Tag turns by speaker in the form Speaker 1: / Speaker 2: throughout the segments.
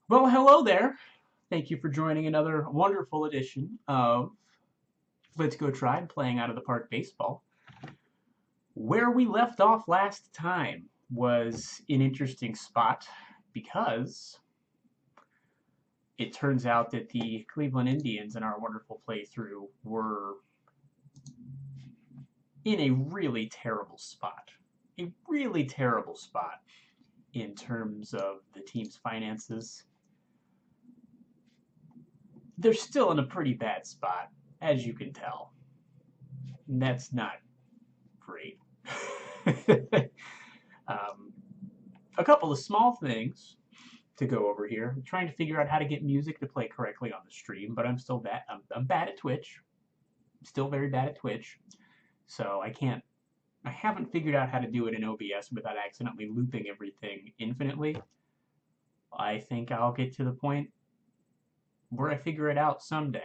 Speaker 1: Well, hello there. Thank you for joining another wonderful edition of Let's Go Tribe playing out of the park baseball. Where we left off last time was an interesting spot because it turns out that the Cleveland Indians in our wonderful playthrough were in a really terrible spot. A really terrible spot in terms of the team's finances. They're still in a pretty bad spot, as you can tell. And that's not great. um, a couple of small things to go over here. I'm trying to figure out how to get music to play correctly on the stream, but I'm still bad. I'm bad at Twitch. I'm still very bad at Twitch. So I can't. I haven't figured out how to do it in OBS without accidentally looping everything infinitely. I think I'll get to the point where I figure it out someday.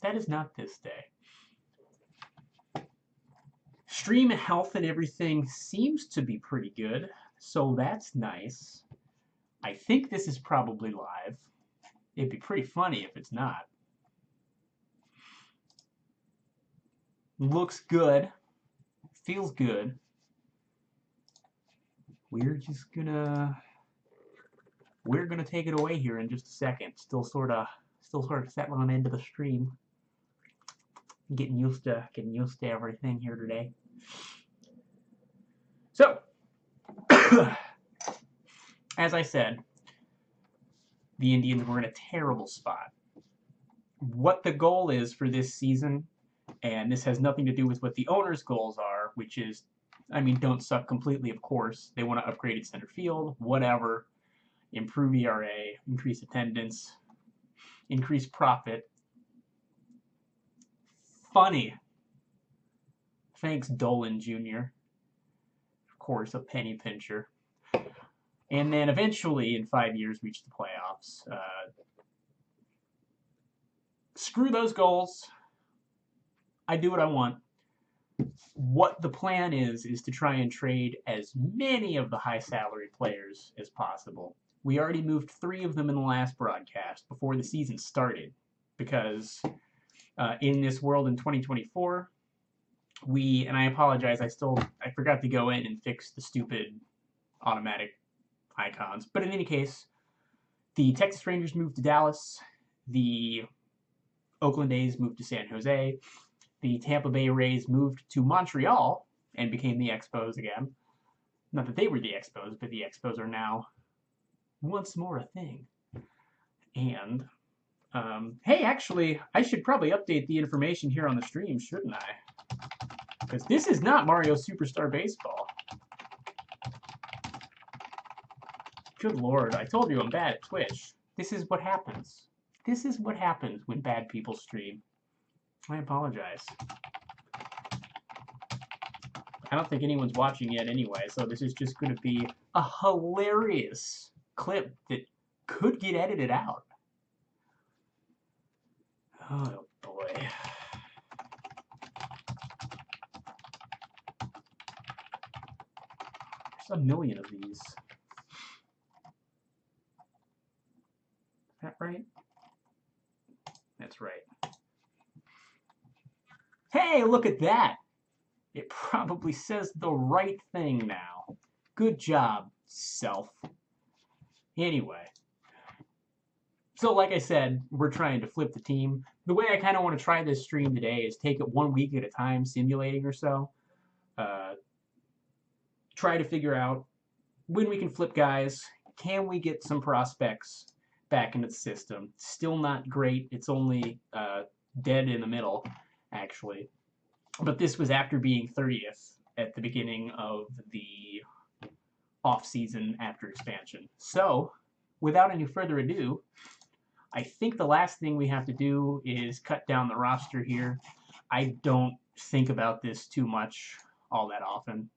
Speaker 1: That is not this day. Stream health and everything seems to be pretty good, so that's nice. I think this is probably live. It'd be pretty funny if it's not. Looks good. Feels good. We're gonna take it away here in just a second. Still sort of settling into the stream. Getting used to everything here today. So, as I said, the Indians were in a terrible spot. What the goal is for this season, and this has nothing to do with what the owner's goals are, which is, I mean, don't suck completely, of course. They want to upgrade at center field, whatever, improve ERA, increase attendance, increase profit. Funny. Thanks, Dolan Jr. Of course, a penny pincher. And then eventually, in 5 years, reach the playoffs. Screw those goals. I do what I want. What the plan is to try and trade as many of the high salary players as possible. We already moved 3 of them in the last broadcast before the season started because in this world in 2024, and I apologize, I forgot to go in and fix the stupid automatic icons. But in any case, the Texas Rangers moved to Dallas, the Oakland A's moved to San Jose, the Tampa Bay Rays moved to Montreal and became the Expos again. Not that they were the Expos, but the Expos are now once more a thing. And, hey, actually, I should probably update the information here on the stream, shouldn't I? Because this is not Mario Superstar Baseball. Good Lord, I told you I'm bad at Twitch. This is what happens. This is what happens when bad people stream. I apologize. I don't think anyone's watching yet anyway, so this is just going to be a hilarious clip that could get edited out. Oh boy. There's a million of these. Is that right? That's right. Hey, look at that! It probably says the right thing now. Good job, self. Anyway. So like I said, we're trying to flip the team. The way I kind of want to try this stream today is take it 1 week at a time, simulating or so. Try to figure out when we can flip guys. Can we get some prospects back into the system? Still not great. It's only dead in the middle, actually. But this was after being 30th at the beginning of the off-season after expansion. So, without any further ado, I think the last thing we have to do is cut down the roster here. I don't think about this too much all that often.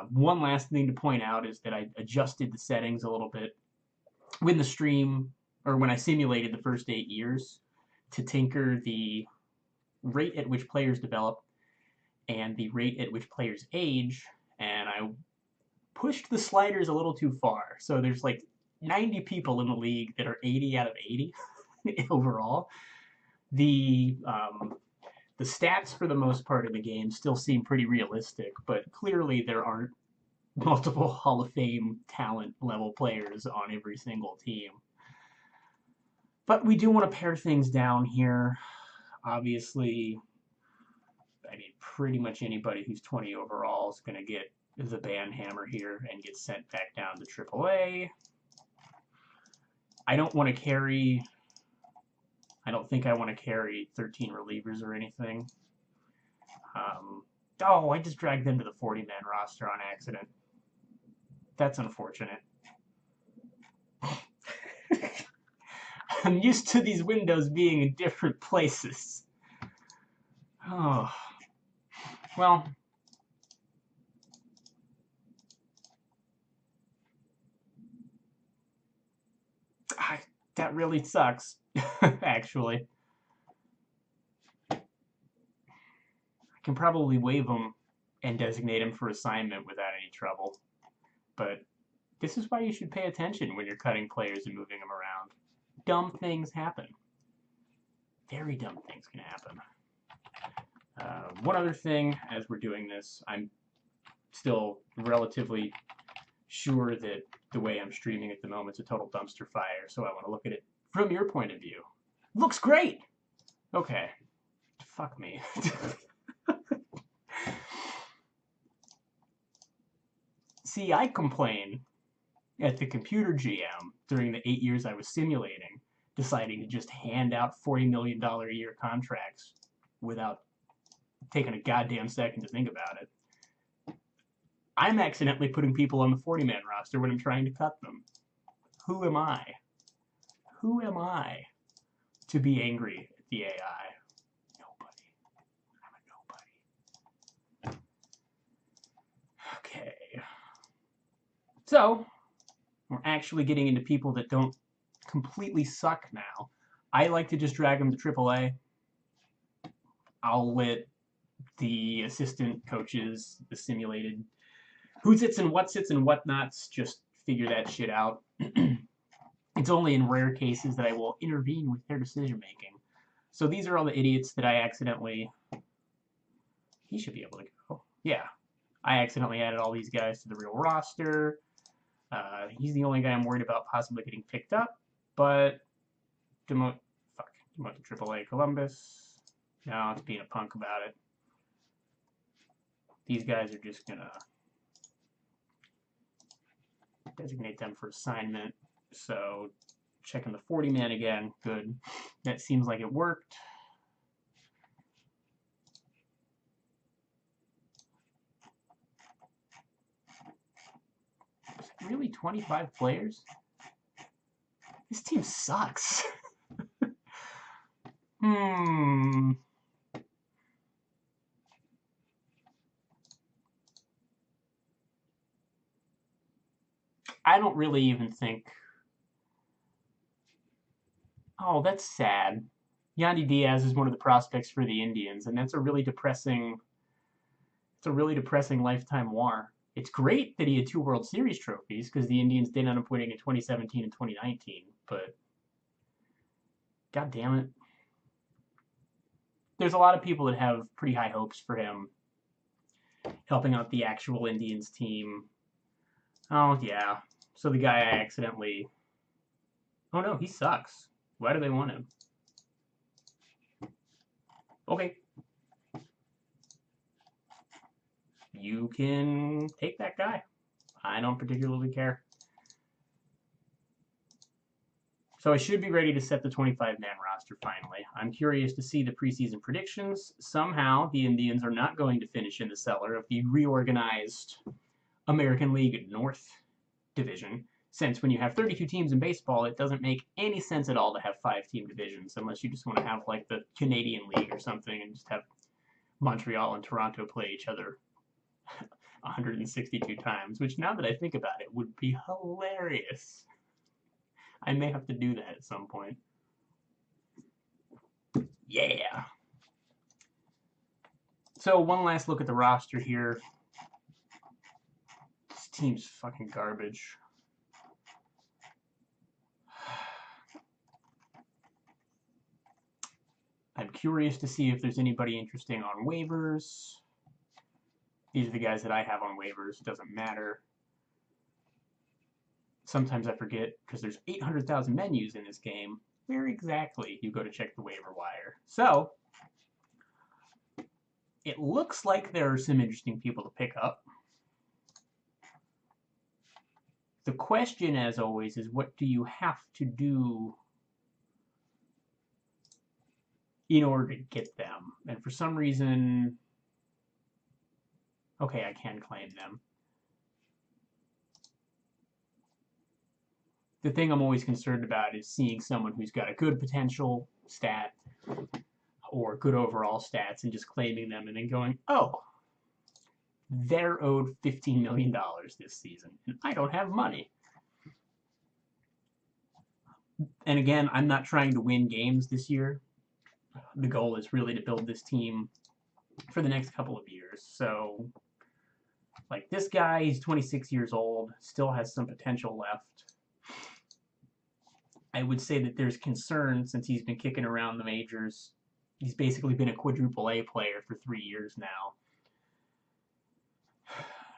Speaker 1: One last thing to point out is that I adjusted the settings a little bit when the stream, or when I simulated the first 8 years, to tinker the rate at which players develop and the rate at which players age, and I pushed the sliders a little too far. So there's like 90 people in the league that are 80 out of 80 overall. The stats for the most part of the game still seem pretty realistic, but clearly there aren't multiple Hall of Fame talent level players on every single team. But we do want to pare things down here. Obviously, I mean, pretty much anybody who's 20 overall is going to get the ban hammer here and get sent back down to AAA. I don't want to carry... I don't think I want to carry 13 relievers or anything. Oh, I just dragged them to the 40-man roster on accident. That's unfortunate. I'm used to these windows being in different places. Oh. Well. That really sucks, actually. I can probably waive him and designate him for assignment without any trouble. But this is why you should pay attention when you're cutting players and moving them around. Dumb things happen. Very dumb things can happen. One other thing, as we're doing this, I'm still relatively sure that the way I'm streaming at the moment is a total dumpster fire, so I want to look at it from your point of view. Looks great! Okay. Fuck me. See, I complain at the computer GM during the 8 years I was simulating, deciding to just hand out $40 million a year contracts without taking a goddamn second to think about it. I'm accidentally putting people on the 40-man roster when I'm trying to cut them. Who am I? Who am I to be angry at the AI? Nobody. I'm a nobody. Okay. So, we're actually getting into people that don't completely suck now. I like to just drag them to AAA. I'll let the assistant coaches, the simulated who sits and whatnots, just figure that shit out. It's only in rare cases that I will intervene with their decision making. So these are all the idiots that I accidentally... He should be able to go. Yeah. I accidentally added all these guys to the real roster. He's the only guy I'm worried about possibly getting picked up. But demote to AAA Columbus. No, it's being a punk about it. These guys are just gonna designate them for assignment. So checking the 40-man again. Good. That seems like it worked. Is it really 25 players? This team sucks. I don't really even think... Oh, that's sad. Yandy Diaz is one of the prospects for the Indians, and that's a really depressing... It's a really depressing lifetime war. It's great that he had 2 World Series trophies, because the Indians did end up winning in 2017 and 2019, but... God damn it. There's a lot of people that have pretty high hopes for him helping out the actual Indians team. Oh, yeah. So the guy I accidentally... Oh, no, he sucks. Why do they want him? Okay. You can take that guy. I don't particularly care. So I should be ready to set the 25-man roster finally. I'm curious to see the preseason predictions. Somehow, the Indians are not going to finish in the cellar of the reorganized American League North Division, since when you have 32 teams in baseball, it doesn't make any sense at all to have 5-team divisions, unless you just want to have like the Canadian League or something and just have Montreal and Toronto play each other 162 times, which now that I think about it would be hilarious. I may have to do that at some point. Yeah. So one last look at the roster here. This team's fucking garbage. curious to see if there's anybody interesting on waivers. These are the guys that I have on waivers. Doesn't matter. Sometimes I forget because there's 800,000 menus in this game. Where exactly you go to check the waiver wire. So, it looks like there are some interesting people to pick up. The question, as always, is what do you have to do in order to get them? And for some reason, okay, I can claim them. The thing I'm always concerned about is seeing someone who's got a good potential stat or good overall stats and just claiming them and then going, oh, they're owed $15 million this season, and I don't have money. And again, I'm not trying to win games this year. The goal is really to build this team for the next couple of years. So, like this guy, he's 26 years old, still has some potential left. I would say that there's concern since he's been kicking around the majors. He's basically been a quadruple A player for 3 years now.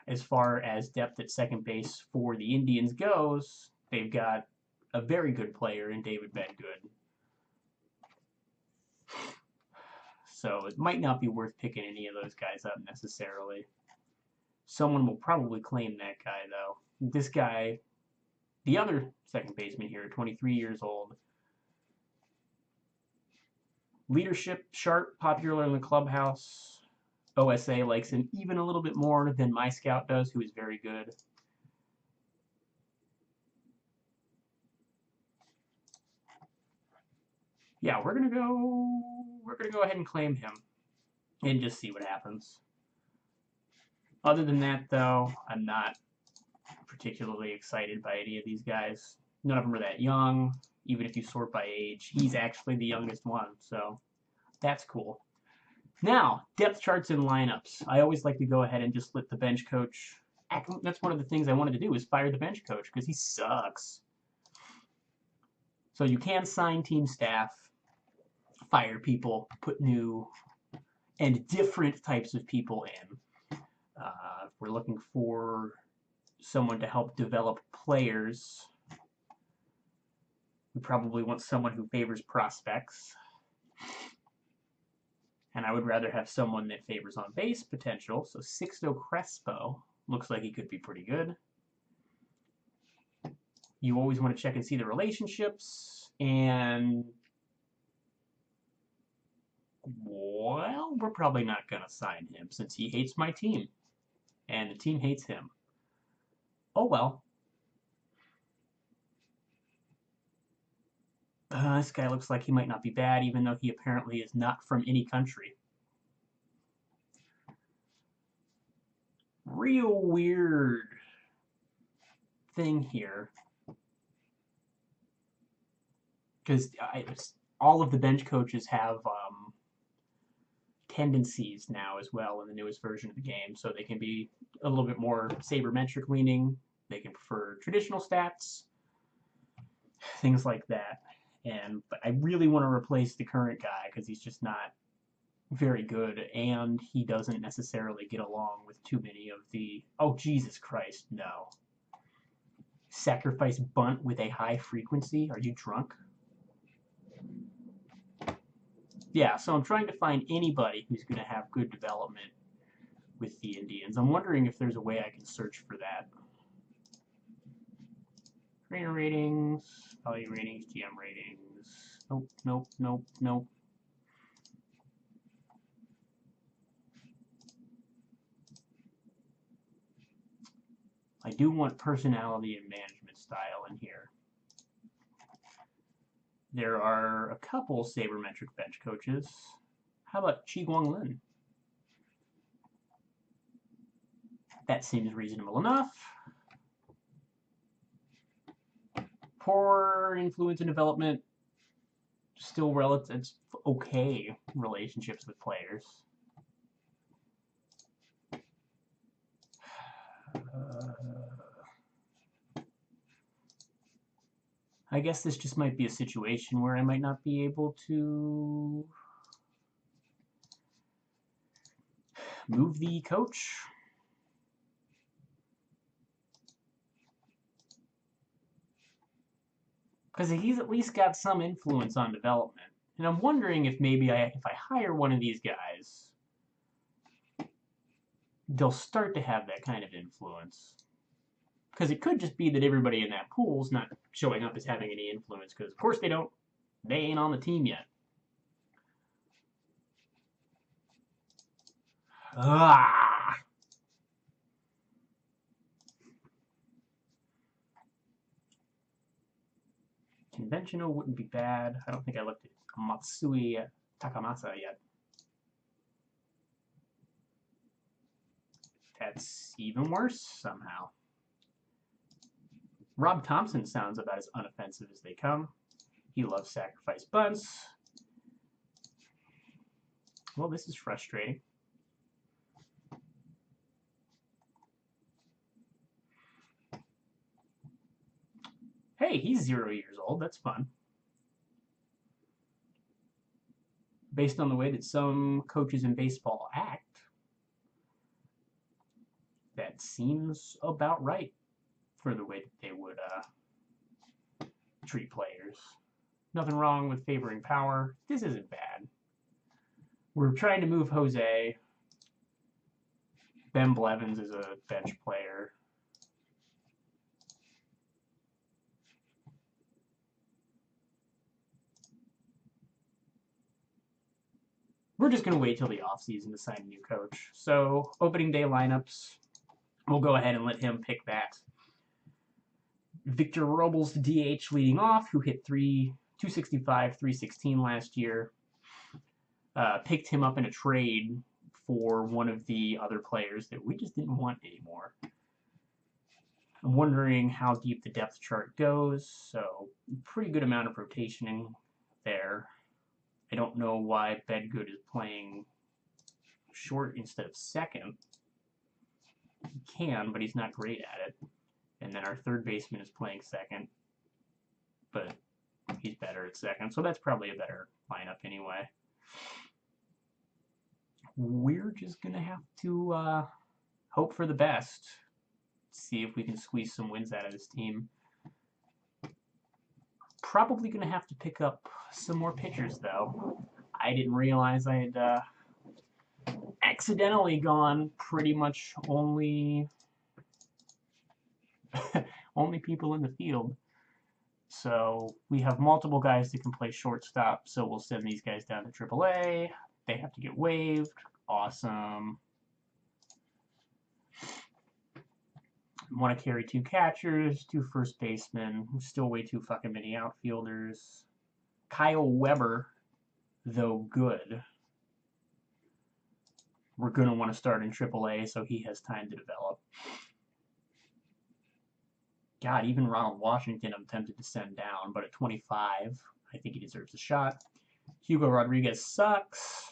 Speaker 1: As far as depth at second base for the Indians goes, they've got a very good player in David Bedgood. So it might not be worth picking any of those guys up necessarily. Someone will probably claim that guy, though. This guy, the other second baseman here, 23 years old. Leadership, sharp, popular in the clubhouse. OSA likes him even a little bit more than my scout does, who is very good. Yeah, we're gonna go ahead and claim him and just see what happens. Other than that, though, I'm not particularly excited by any of these guys. None of them are that young. Even if you sort by age, he's actually the youngest one, so that's cool. Now, depth charts and lineups. I always like to go ahead and just let the bench coach. That's one of the things I wanted to do is fire the bench coach because he sucks. So you can sign team staff, fire people, put new and different types of people in. If we're looking for someone to help develop players, we probably want someone who favors prospects. And I would rather have someone that favors on base potential. So Sixto Crespo looks like he could be pretty good. You always want to check and see the relationships. And, well, we're probably not going to sign him since he hates my team. And the team hates him. Oh, well. This guy looks like he might not be bad, even though he apparently is not from any country. Real weird thing here. Because all of the bench coaches have tendencies now as well in the newest version of the game. So they can be a little bit more sabermetric leaning. They can prefer traditional stats. Things like that. But I really want to replace the current guy because he's just not very good, and he doesn't necessarily get along with too many of the... Oh, Jesus Christ, no. Sacrifice bunt with a high frequency? Are you drunk? Yeah, so I'm trying to find anybody who's going to have good development with the Indians. I'm wondering if there's a way I can search for that. Trainer ratings, value ratings, GM ratings. Nope, nope, nope, nope. I do want personality and management style in here. There are a couple sabermetric bench coaches. How about Chi Guang Lin? That seems reasonable enough. Poor influence and development, still relative, it's okay relationships with players. I guess this just might be a situation where I might not be able to Move the coach. Because he's at least got some influence on development. And I'm wondering if maybe if I hire one of these guys, they'll start to have that kind of influence. Because it could just be that everybody in that pool's not showing up as having any influence, because of course they ain't on the team yet. Ah! Conventional wouldn't be bad. I don't think I looked at Matsui Takamasa yet. That's even worse somehow. Rob Thompson sounds about as unoffensive as they come. He loves sacrifice bunts. Well, this is frustrating. Hey, he's 0 years old. That's fun. Based on the way that some coaches in baseball act, that seems about right for the way that they would treat players. Nothing wrong with favoring power. This isn't bad. We're trying to move Jose. Ben Blevins is a bench player. We're just going to wait till the offseason to sign a new coach. So, opening day lineups, we'll go ahead and let him pick that. Victor Robles, the DH, leading off, who hit 265, 316 last year. Picked him up in a trade for one of the other players that we just didn't want anymore. I'm wondering how deep the depth chart goes, so pretty good amount of rotationing there. I don't know why Bedgood is playing short instead of second. He can, but he's not great at it. And then our third baseman is playing second, but he's better at second, so that's probably a better lineup anyway. We're just going to have to hope for the best, see if we can squeeze some wins out of this team. Probably going to have to pick up some more pitchers, though. I didn't realize I had accidentally gone pretty much only people in the field. So we have multiple guys that can play shortstop, so we'll send these guys down to AAA. They have to get waived. Awesome. Want to carry 2 catchers, 2 first basemen. Still way too fucking many outfielders. Kyle Weber, though good, we're going to want to start in AAA so he has time to develop. God, even Ronald Washington I'm tempted to send down, but at 25, I think he deserves a shot. Hugo Rodriguez sucks.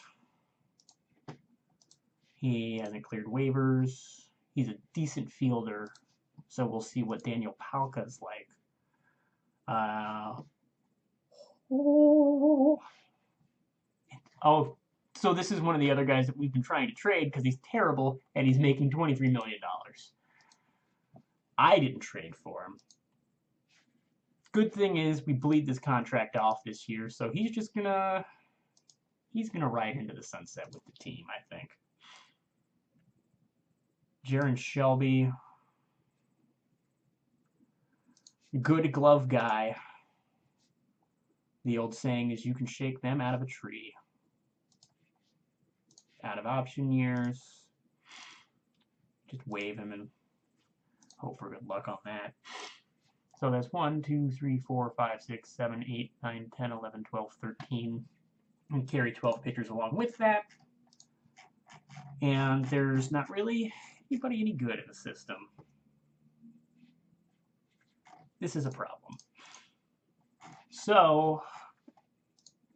Speaker 1: He hasn't cleared waivers. He's a decent fielder, so we'll see what Daniel Palka's like. So this is one of the other guys that we've been trying to trade because he's terrible and he's making $23 million. I didn't trade for him. Good thing is we bleed this contract off this year, so he's just gonna ride into the sunset with the team, I think. Jaron Shelby, good glove guy. The old saying is you can shake them out of a tree. Out of option years. Just waive him and hope for good luck on that. So that's 1, 2, 3, 4, 5, 6, 7, 8, 9, 10, 11, 12, 13. And carry 12 pitchers along with that. And there's not really anybody any good in the system. This is a problem. So,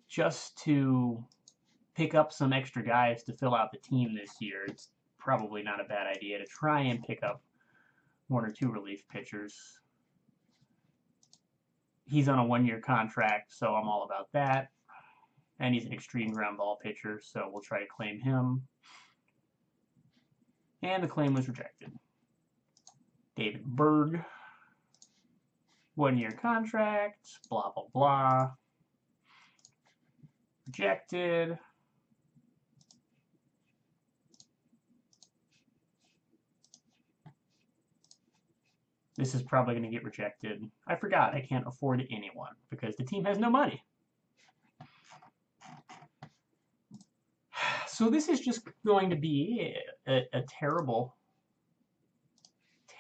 Speaker 1: just to pick up some extra guys to fill out the team this year, it's probably not a bad idea to try and pick up 1 or 2 relief pitchers. He's on a 1-year contract, so I'm all about that. And he's an extreme ground ball pitcher, so we'll try to claim him. And the claim was rejected. David Berg. 1-year contract. Blah, blah, blah. Rejected. This is probably going to get rejected. I forgot I can't afford anyone because the team has no money. So this is just going to be a terrible,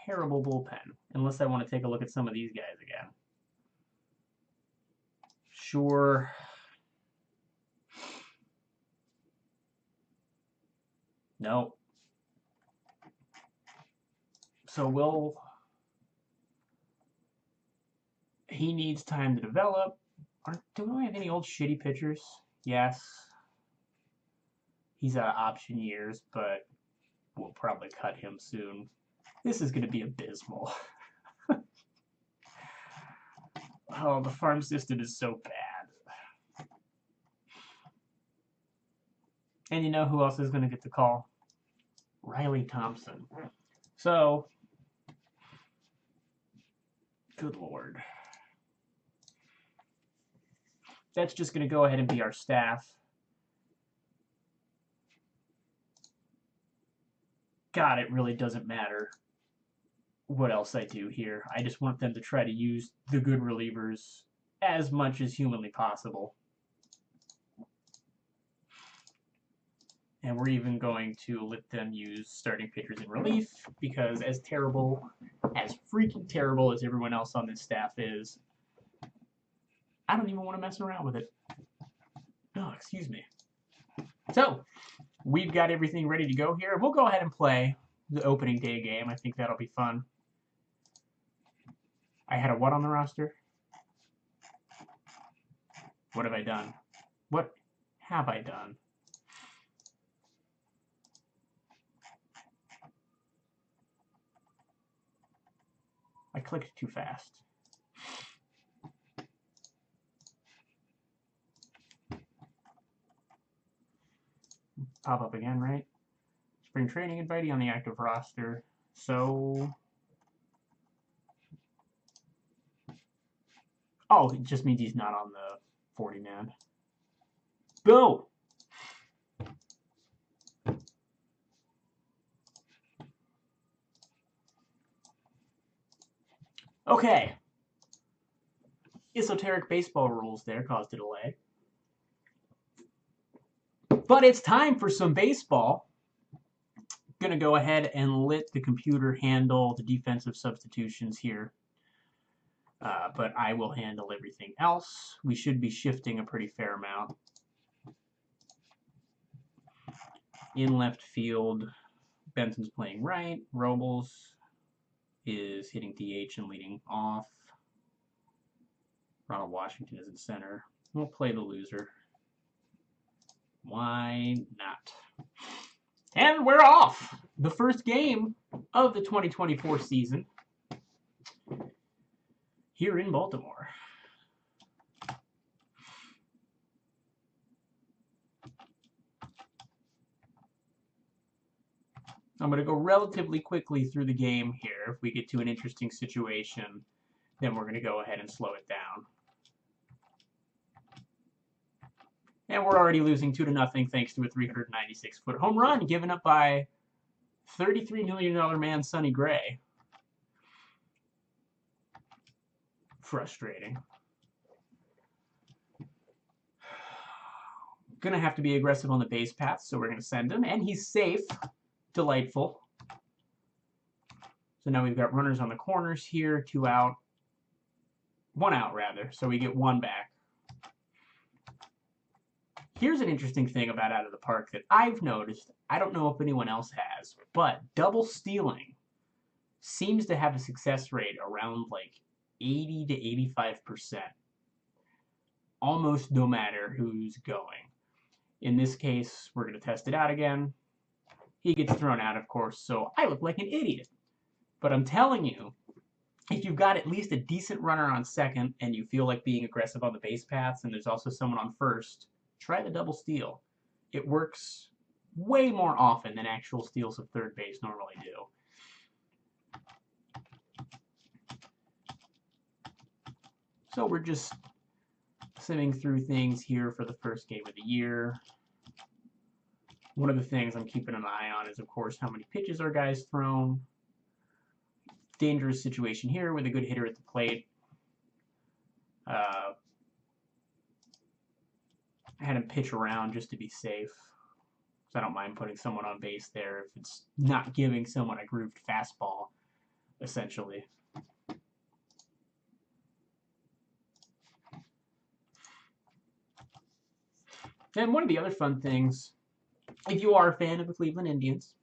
Speaker 1: terrible bullpen. Unless I want to take a look at some of these guys again. Sure. No. So he needs time to develop. Do we have any old shitty pitchers? Yes. He's out of option years, but we'll probably cut him soon. This is going to be abysmal. Oh, the farm system is so bad. And you know who else is going to get the call? Riley Thompson. So, good Lord. That's just going to go ahead and be our staff. God, it really doesn't matter what else I do here. I just want them to try to use the good relievers as much as humanly possible. And we're even going to let them use starting pitchers in relief because as freaking terrible as everyone else on this staff is, I don't even want to mess around with it. Oh, excuse me. So, we've got everything ready to go here. We'll go ahead and play the opening day game. I think that'll be fun. I had a what on the roster? What have I done? What have I done? I clicked too fast. Pop up again, right? Spring training invitee on the active roster. So, oh, it just means he's not on the 40-man. Boom! Okay. Esoteric baseball rules there caused a delay. But it's time for some baseball. Going to go ahead and let the computer handle the defensive substitutions here. But I will handle everything else. We should be shifting a pretty fair amount. In left field, Benson's playing right. Robles is hitting DH and leading off. Ronald Washington is in center. We'll play the loser. Why not? And we're off! The first game of the 2024 season here in Baltimore. I'm going to go relatively quickly through the game here. If we get to an interesting situation, then we're going to go ahead and slow it down. And we're already losing 2-0 thanks to a 396-foot home run given up by $33 million man Sonny Gray. Frustrating. Going to have to be aggressive on the base path, so we're going to send him. And he's safe. Delightful. So now we've got runners on the corners here, 2 out. 1 out, rather. So we get 1 back. Here's an interesting thing about Out of the Park that I've noticed. I don't know if anyone else has, but double stealing seems to have a success rate around like 80 to 85%. Almost no matter who's going. In this case, we're going to test it out again. He gets thrown out, of course, so I look like an idiot. But I'm telling you, if you've got at least a decent runner on second and you feel like being aggressive on the base paths and there's also someone on first, try the double steal. It works way more often than actual steals of third base normally do. So we're just simming through things here for the first game of the year. One of the things I'm keeping an eye on is, of course, how many pitches our guys thrown. Dangerous situation here with a good hitter at the plate. I had him pitch around just to be safe. So I don't mind putting someone on base there if it's not giving someone a grooved fastball, essentially. And one of the other fun things, if you are a fan of the Cleveland Indians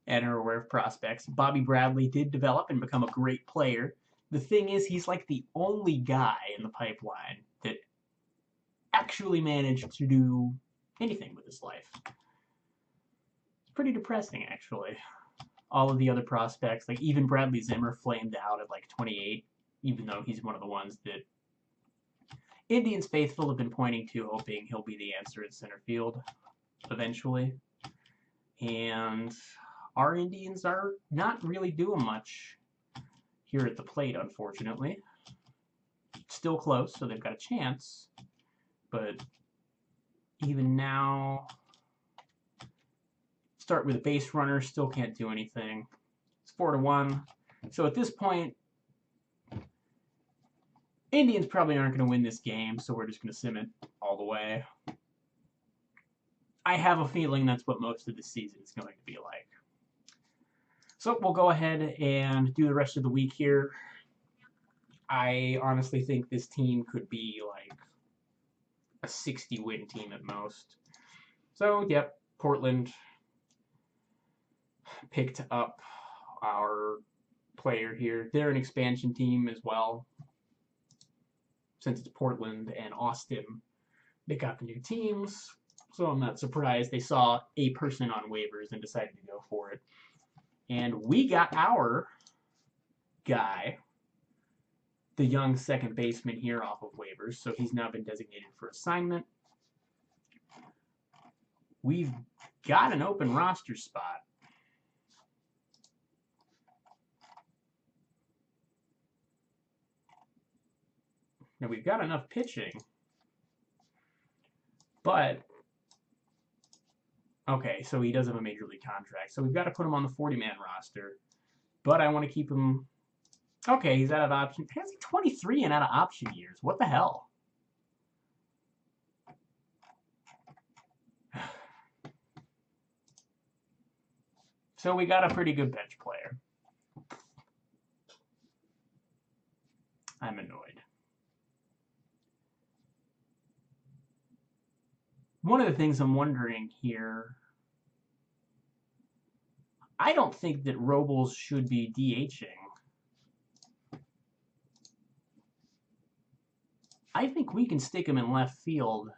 Speaker 1: and are aware of prospects, Bobby Bradley did develop and become a great player. The thing is, he's like the only guy in the pipeline that actually managed to do anything with his life. It's pretty depressing, actually. All of the other prospects, like even Bradley Zimmer, flamed out at like 28, even though he's one of the ones that Indians faithful have been pointing to, hoping he'll be the answer at center field eventually. And our Indians are not really doing much here at the plate, unfortunately. Still close, so they've got a chance. But even now, start with a base runner, still can't do anything. It's 4-1. So at this point, Indians probably aren't going to win this game, so we're just going to sim it all the way. I have a feeling that's what most of the season is going to be like. So we'll go ahead and do the rest of the week here. I honestly think this team could be like a 60-win team at most. So, yep, Portland picked up our player here. They're an expansion team as well. Since it's Portland and Austin, they got the new teams. So I'm not surprised they saw a person on waivers and decided to go for it. And we got our guy, the young second baseman here, off of waivers. So he's now been designated for assignment. We've got an open roster spot. Now we've got enough pitching, but okay, so he does have a major league contract. So we've got to put him on the 40-man roster, but I want to keep him. Okay, he's out of option. He's 23 and out of option years. What the hell? So we got a pretty good bench player. I'm annoyed. One of the things I'm wondering here, I don't think that Robles should be DHing. I think we can stick him in left field,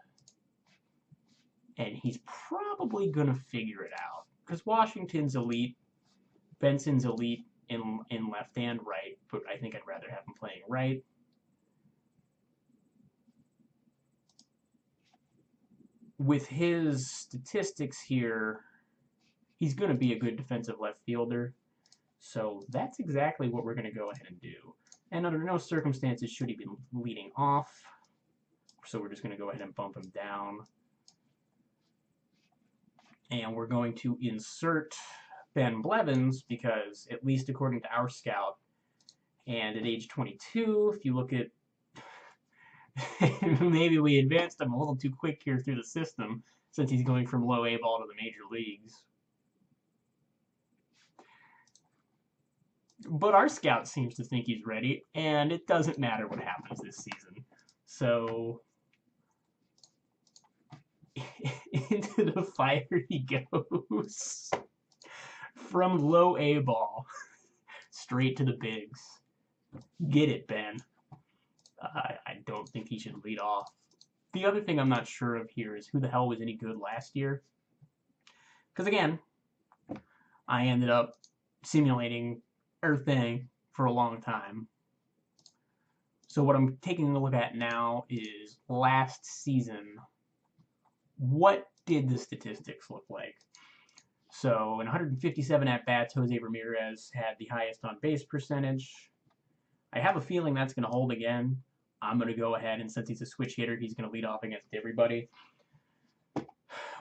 Speaker 1: and he's probably going to figure it out. Because Washington's elite, Benson's elite in left and right, but I think I'd rather have him playing right. With his statistics here, he's going to be a good defensive left fielder. So that's exactly what we're going to go ahead and do. And under no circumstances should he be leading off. So we're just going to go ahead and bump him down. And we're going to insert Ben Blevins because, at least according to our scout, and at age 22, if you look at maybe we advanced him a little too quick here through the system since he's going from low A ball to the major leagues. But our scout seems to think he's ready, and it doesn't matter what happens this season. So into the fire he goes. From low A ball straight to the bigs. Get it, Ben. I don't think he should lead off. The other thing I'm not sure of here is who the hell was any good last year. Because again, I ended up simulating everything for a long time. So what I'm taking a look at now is last season. What did the statistics look like? So in 157 at-bats, Jose Ramirez had the highest on-base percentage. I have a feeling that's going to hold again. I'm going to go ahead, and since he's a switch hitter, he's going to lead off against everybody.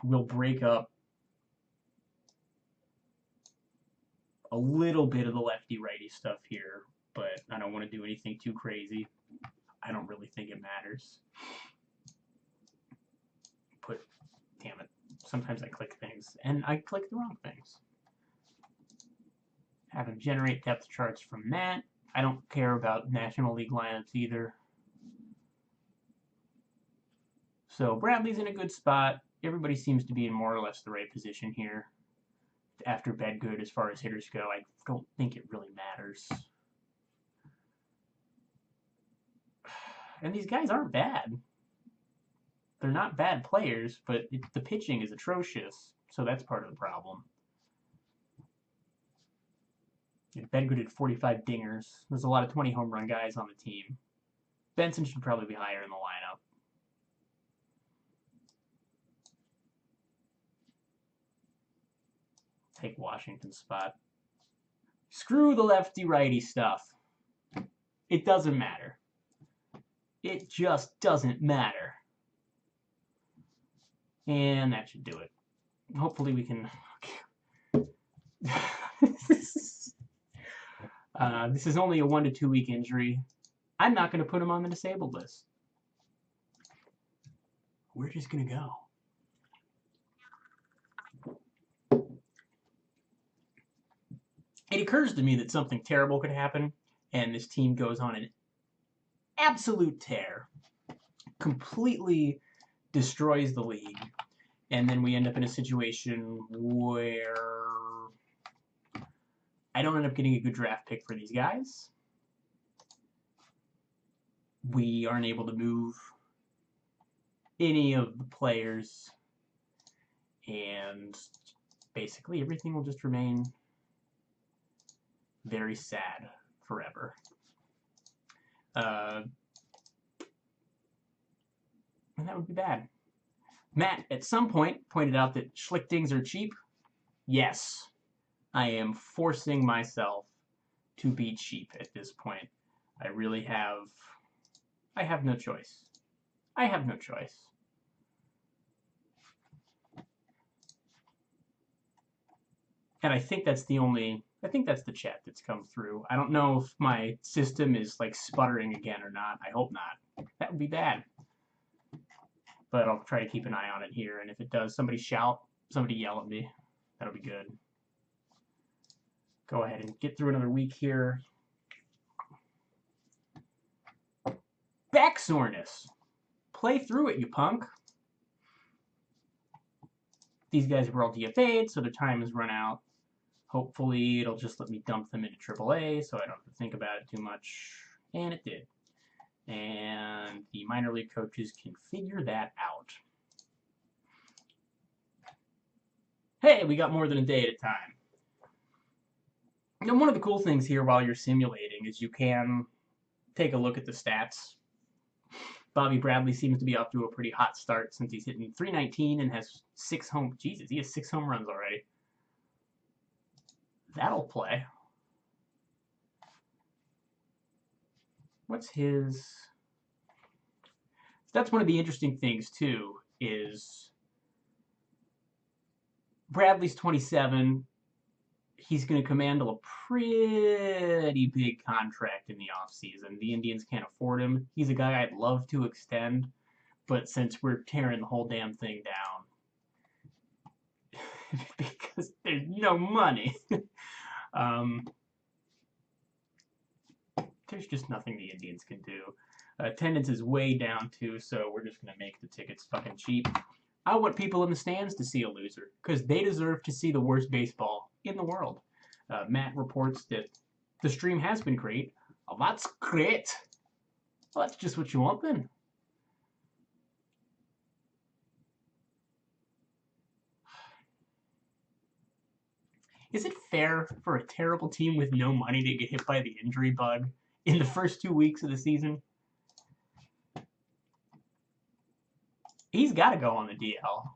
Speaker 1: We'll break up a little bit of the lefty-righty stuff here, but I don't want to do anything too crazy. I don't really think it matters. Damn it. Sometimes I click things, and I click the wrong things. Have him generate depth charts from that. I don't care about National League lineups either. So Bradley's in a good spot. Everybody seems to be in more or less the right position here. After Bedgood, as far as hitters go, I don't think it really matters. And these guys aren't bad. They're not bad players, but the pitching is atrocious, so that's part of the problem. Bedgood had 45 dingers. There's a lot of 20 home run guys on the team. Benson should probably be higher in the lineup. Take Washington's spot. Screw the lefty-righty stuff. It doesn't matter. It just doesn't matter. And that should do it. Hopefully we can... this is only a 1 to 2 week injury. I'm not going to put him on the disabled list. We're just going to go. It occurs to me that something terrible could happen, and this team goes on an absolute tear. Completely destroys the league, and then we end up in a situation where I don't end up getting a good draft pick for these guys. We aren't able to move any of the players, and basically everything will just remain very sad forever. And that would be bad. Matt, at some point, pointed out that Schlichtings are cheap. Yes, I am forcing myself to be cheap at this point. I really have... I have no choice. I have no choice. And I think that's the only... I think that's the chat that's come through. I don't know if my system is like sputtering again or not. I hope not. That would be bad. But I'll try to keep an eye on it here. And if it does, somebody shout, somebody yell at me. That'll be good. Go ahead and get through another week here. Back soreness. Play through it, you punk. These guys were all DFA'd, so their time has run out. Hopefully, it'll just let me dump them into AAA, so I don't have to think about it too much. And it did. And the minor league coaches can figure that out. Hey, we got more than a day at a time. Now, one of the cool things here while you're simulating is you can take a look at the stats. Bobby Bradley seems to be off to a pretty hot start since he's hitting .319 and has 6 home... Jesus, he has 6 home runs already. That'll play. What's his... That's one of the interesting things, too, is Bradley's 27. He's going to command a pretty big contract in the offseason. The Indians can't afford him. He's a guy I'd love to extend, but since we're tearing the whole damn thing down, because there's no money, there's just nothing the Indians can do. Attendance is way down, too, so we're just going to make the tickets fucking cheap. I want people in the stands to see a loser, because they deserve to see the worst baseball in the world. Matt reports that the stream has been great. Oh, that's great. Well, that's just what you want, then. Is it fair for a terrible team with no money to get hit by the injury bug in the first 2 weeks of the season? He's got to go on the DL.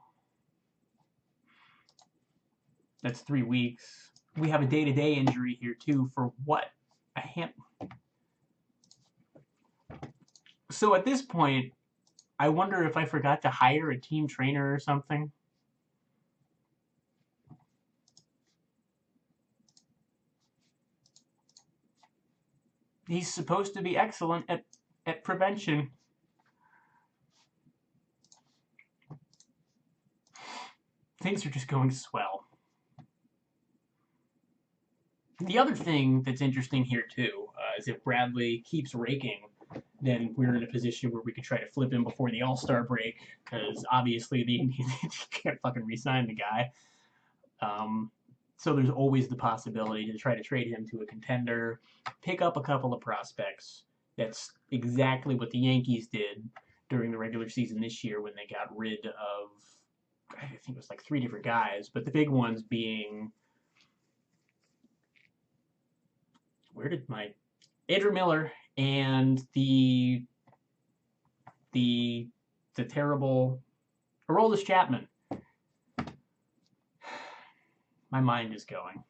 Speaker 1: That's 3 weeks. We have a day-to-day injury here too for what? A hand. So at this point, I wonder if I forgot to hire a team trainer or something. He's supposed to be excellent at prevention. Things are just going swell. The other thing that's interesting here too is if Bradley keeps raking, then we're in a position where we could try to flip him before the All-Star break, because obviously the Indians can't fucking re-sign the guy. So there's always the possibility to try to trade him to a contender, pick up a couple of prospects. That's exactly what the Yankees did during the regular season this year when they got rid of, I think it was like 3 different guys, but the big ones being, where did my, Andrew Miller and the terrible Aroldis Chapman. My mind is going.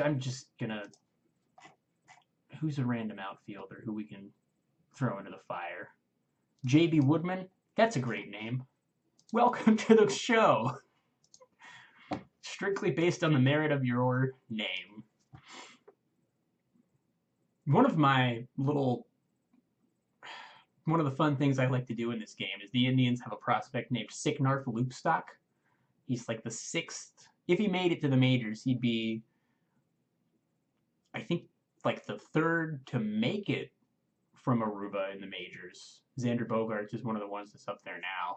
Speaker 1: I'm just gonna, who's a random outfielder who we can throw into the fire? J.B. Woodman? That's a great name. Welcome to the show. Strictly based on the merit of your name. One of the fun things I like to do in this game is the Indians have a prospect named Sicknarf Loopstock. He's like the 6th. If he made it to the majors, he'd be, I think, like the 3rd to make it from Aruba in the majors. Xander Bogaerts is one of the ones that's up there now.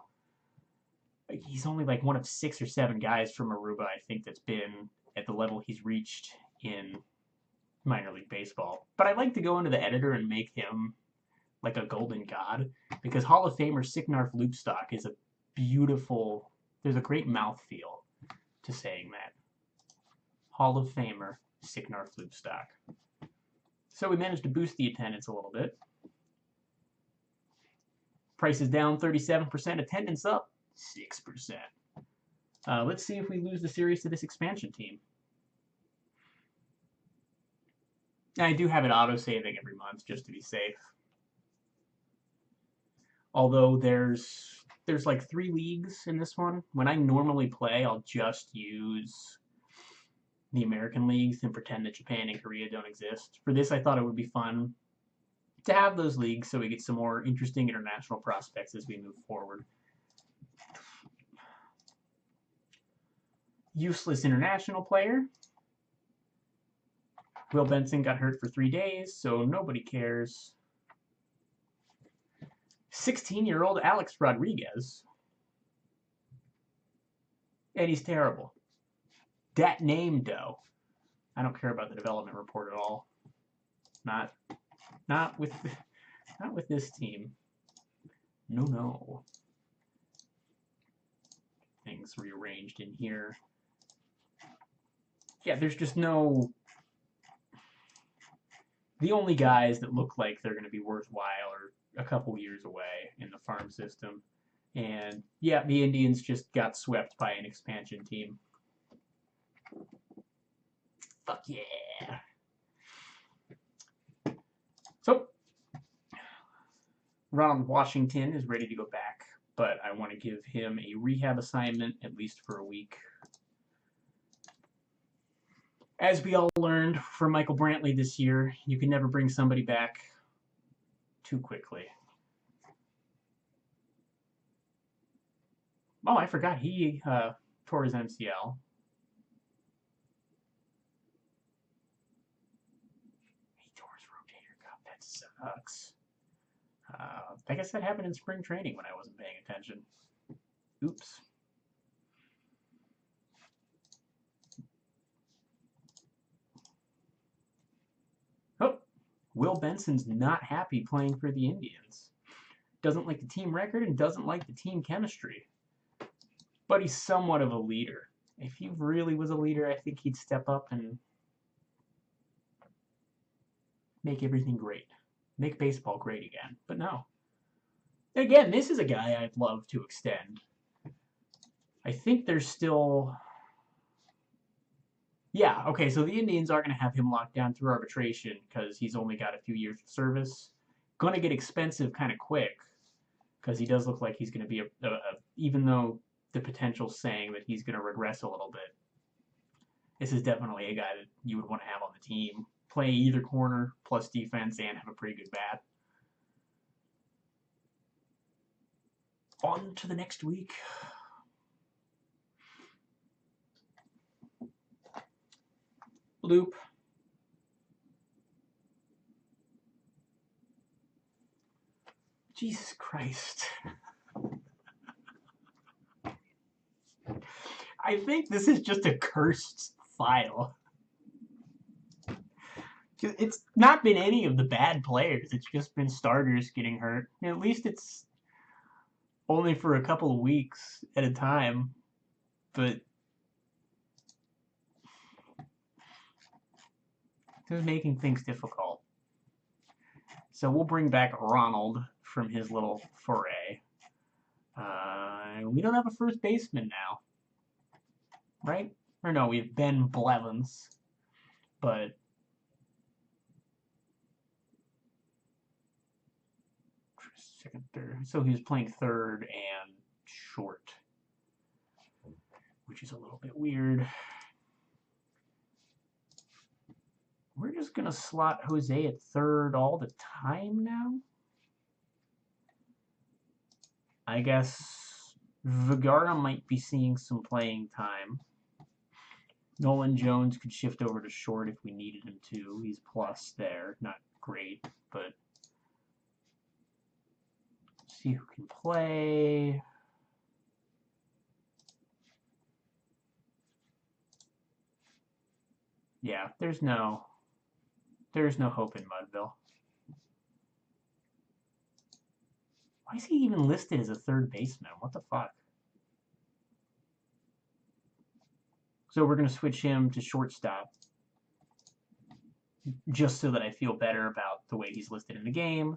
Speaker 1: He's only like one of 6 or 7 guys from Aruba, I think, that's been at the level he's reached in minor league baseball. But I like to go into the editor and make him like a golden god, because Hall of Famer Sicknarf Loopstock is a beautiful, there's a great mouthfeel to saying that. Hall of Famer Sicknarf Loopstock. So we managed to boost the attendance a little bit. Price is down 37%, attendance up 6%. Let's see if we lose the series to this expansion team. I do have it auto-saving every month just to be safe. Although there's like 3 leagues in this one. When I normally play, I'll just use the American leagues and pretend that Japan and Korea don't exist. For this, I thought it would be fun to have those leagues so we get some more interesting international prospects as we move forward. Useless international player. Will Benson got hurt for 3 days, so nobody cares. 16-year-old Alex Rodriguez. And he's terrible. Dat name, though. I don't care about the development report at all. Not with this team. No. Things rearranged in here. Yeah, there's just no... The only guys that look like they're going to be worthwhile are a couple years away in the farm system. And, yeah, the Indians just got swept by an expansion team. Fuck yeah. So, Ronald Washington is ready to go back, but I want to give him a rehab assignment, at least for a week. As we all learned from Michael Brantley this year, you can never bring somebody back too quickly. Oh, I forgot. He tore his MCL. He tore his rotator cuff. That sucks. I guess that happened in spring training when I wasn't paying attention. Oops. Oh, Will Benson's not happy playing for the Indians. Doesn't like the team record and doesn't like the team chemistry. But he's somewhat of a leader. If he really was a leader, I think he'd step up and make everything great. Make baseball great again. But no. Again, this is a guy I'd love to extend. I think there's still... Yeah, okay, so the Indians are going to have him locked down through arbitration because he's only got a few years of service. Going to get expensive kind of quick because he does look like he's going to be even though the potential's saying that he's going to regress a little bit, this is definitely a guy that you would want to have on the team. Play either corner plus defense and have a pretty good bat. On to the next week. Loop. Jesus Christ. I think this is just a cursed file. It's not been any of the bad players. It's just been starters getting hurt. At least it's only for a couple of weeks at a time. But this is making things difficult. So we'll bring back Ronald from his little foray. We don't have a first baseman now. Right? Or no, we have Ben Blevins. But second, third. So he was playing third and short, which is a little bit weird. We're just going to slot Jose at third all the time now? I guess Vergara might be seeing some playing time. Nolan Jones could shift over to short if we needed him to. He's plus there. Not great, but see who can play. Yeah, there's no hope in Mudville. Why is he even listed as a third baseman? What the fuck? So we're going to switch him to shortstop just so that I feel better about the way he's listed in the game.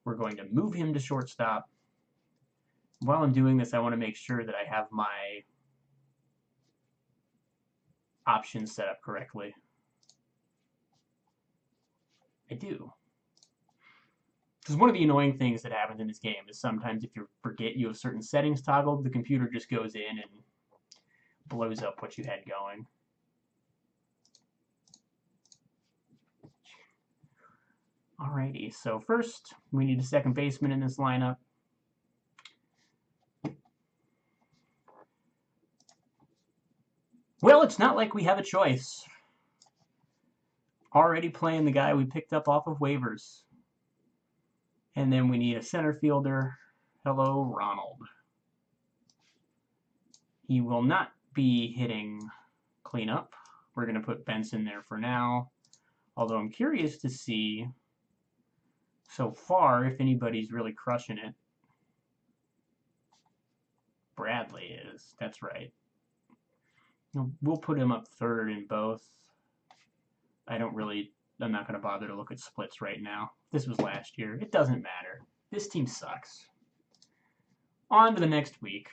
Speaker 1: We're going to move him to shortstop. While I'm doing this, I want to make sure that I have my options set up correctly. I do. Because one of the annoying things that happens in this game is sometimes if you forget you have certain settings toggled, the computer just goes in and blows up what you had going. Alrighty, so first we need a second baseman in this lineup. Well, it's not like we have a choice. Already playing the guy we picked up off of waivers. And then we need a center fielder. Hello, Ronald. He will not be hitting cleanup. We're going to put Benson there for now. Although I'm curious to see so far if anybody's really crushing it. Bradley is. That's right. We'll put him up third in both. I'm not going to bother to look at splits right now. This was last year. It doesn't matter. This team sucks. On to the next week.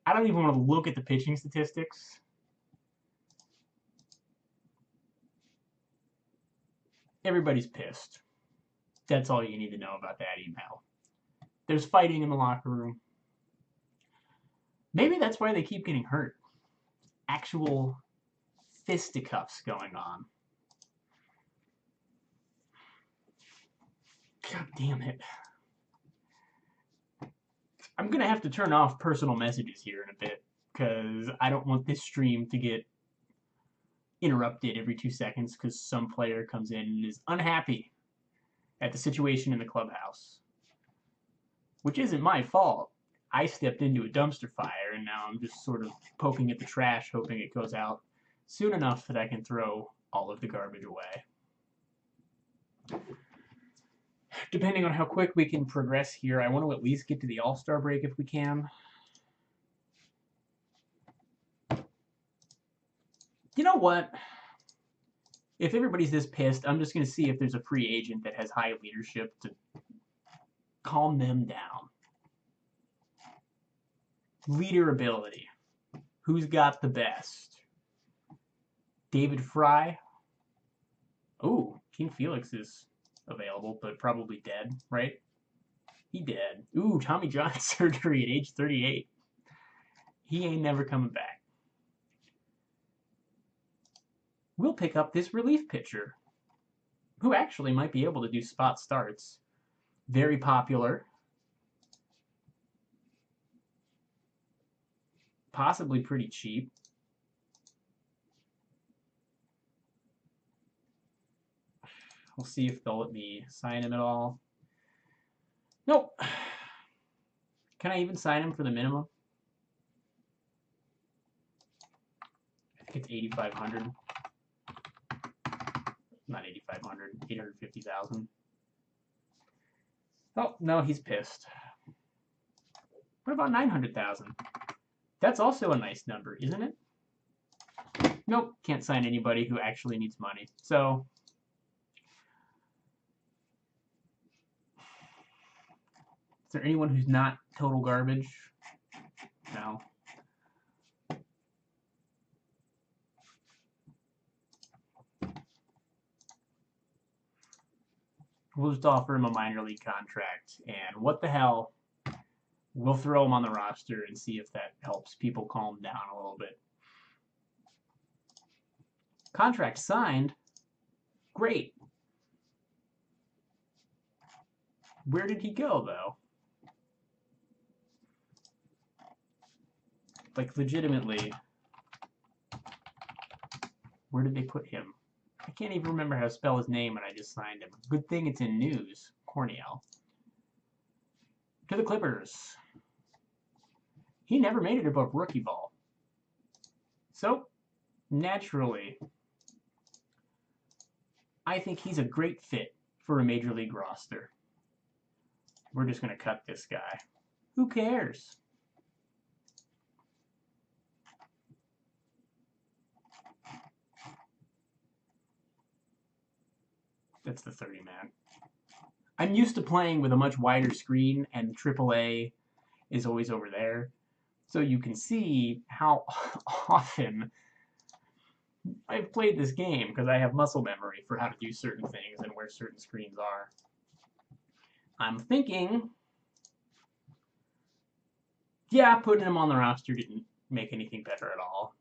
Speaker 1: I don't even want to look at the pitching statistics. Everybody's pissed. That's all you need to know about that email. There's fighting in the locker room. Maybe that's why they keep getting hurt. Actual fisticuffs going on. God damn it. I'm going to have to turn off personal messages here in a bit because I don't want this stream to get interrupted every 2 seconds because some player comes in and is unhappy at the situation in the clubhouse. Which isn't my fault. I stepped into a dumpster fire and now I'm just sort of poking at the trash hoping it goes out soon enough that I can throw all of the garbage away. Depending on how quick we can progress here, I want to at least get to the All-Star break if we can. You know what? If everybody's this pissed, I'm just going to see if there's a free agent that has high leadership to calm them down. Leader ability. Who's got the best? David Fry. Oh, King Felix is available, but probably dead, right? He dead. Ooh, Tommy John surgery at age 38. He ain't never coming back. We'll pick up this relief pitcher, who actually might be able to do spot starts. Very popular. Possibly pretty cheap. We'll see if they'll let me sign him at all. Nope. Can I even sign him for the minimum? I think it's 8,500. Not 8,500. 850,000. Oh, no, he's pissed. What about 900,000? That's also a nice number, isn't it? Nope, can't sign anybody who actually needs money. So, is there anyone who's not total garbage? No. We'll just offer him a minor league contract, and what the hell? We'll throw him on the roster and see if that helps people calm down a little bit. Contract signed. Great. Where did he go, though? Like, legitimately, where did they put him? I can't even remember how to spell his name, and I just signed him. Good thing it's in news. Cornell. To the Clippers. He never made it above rookie ball. So, naturally, I think he's a great fit for a major league roster. We're just going to cut this guy. Who cares? That's the 30-man. I'm used to playing with a much wider screen, and the AAA is always over there. So you can see how often I've played this game because I have muscle memory for how to do certain things and where certain screens are. I'm thinking, yeah, putting him on the roster didn't make anything better at all.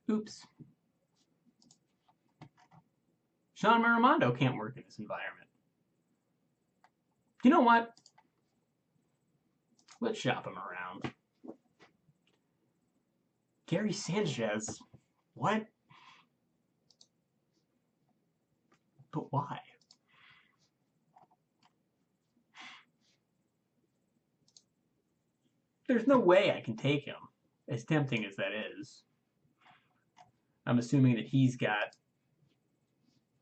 Speaker 1: Oops. Sean Miramondo can't work in this environment. You know what? Let's shop him around. Gary Sanchez. What? But why? There's no way I can take him, as tempting as that is. I'm assuming that he's got...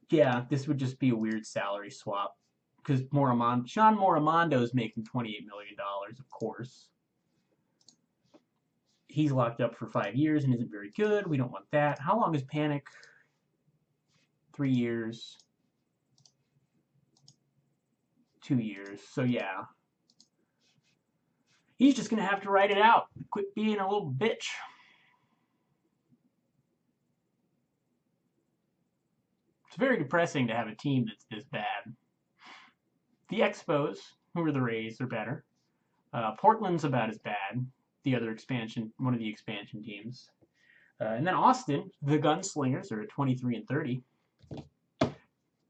Speaker 1: Yeah, this would just be a weird salary swap. Because Sean Miramondo is making $28 million, of course. He's locked up for 5 years and isn't very good. We don't want that. How long is Panic? 3 years. 2 years. So, yeah. He's just going to have to write it out. Quit being a little bitch. It's very depressing to have a team that's this bad. The Expos, who are the Rays, are better. Portland's about as bad. The other expansion, one of the expansion teams. And then Austin, the Gunslingers, are at 23-30.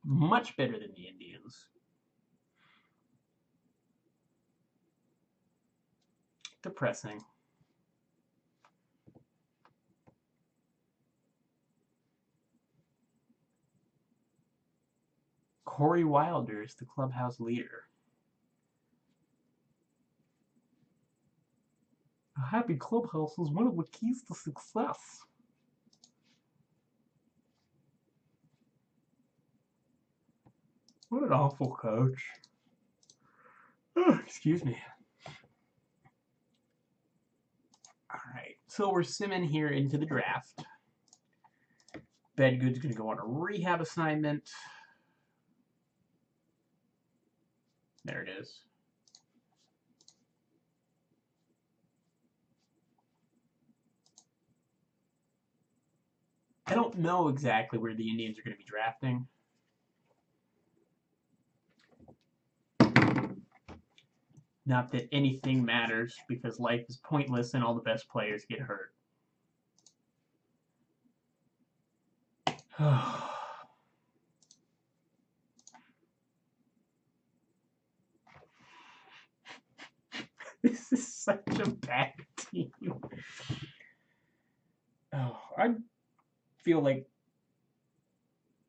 Speaker 1: Much better than the Indians. Depressing. Corey Wilder is the clubhouse leader. A happy clubhouse is one of the keys to success. What an awful coach. Oh, excuse me. Alright, so we're simming here into the draft. Bedgood's going to go on a rehab assignment. There it is. I don't know exactly where the Indians are going to be drafting. Not that anything matters, because life is pointless and all the best players get hurt. This is such a bad team. Oh, I feel like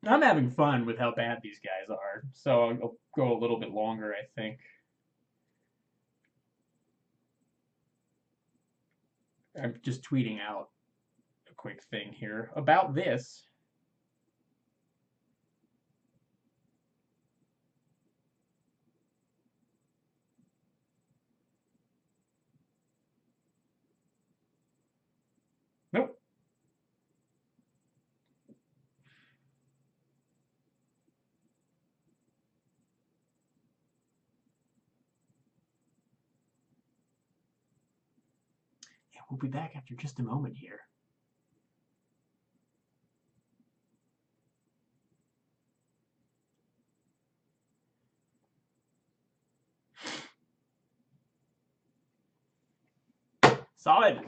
Speaker 1: I'm having fun with how bad these guys are, so I'll go a little bit longer, I think. I'm just tweeting out a quick thing here about this. Nope. Yeah, we'll be back after just a moment here. Solid.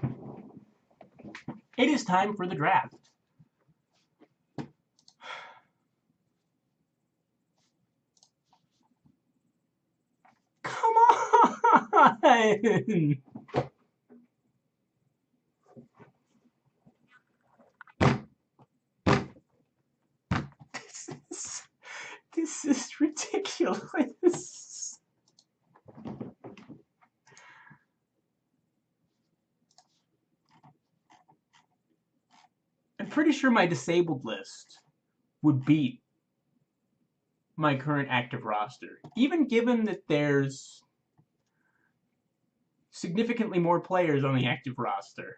Speaker 1: It is time for the draft. Come on! This is ridiculous. I'm pretty sure my disabled list would beat my current active roster, even given that there's significantly more players on the active roster.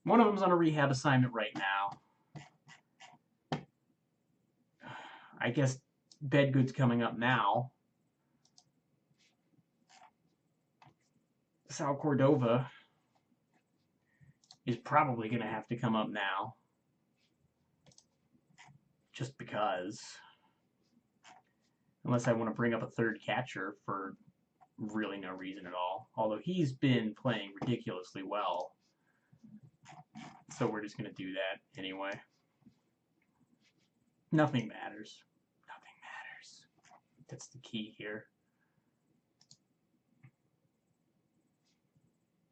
Speaker 1: One of them's on a rehab assignment right now. I guess Bedgood's coming up now. Sal Cordova is probably going to have to come up now. Just because. Unless I want to bring up a third catcher for really no reason at all. Although he's been playing ridiculously well. So we're just going to do that anyway. Nothing matters. Nothing matters. That's the key here.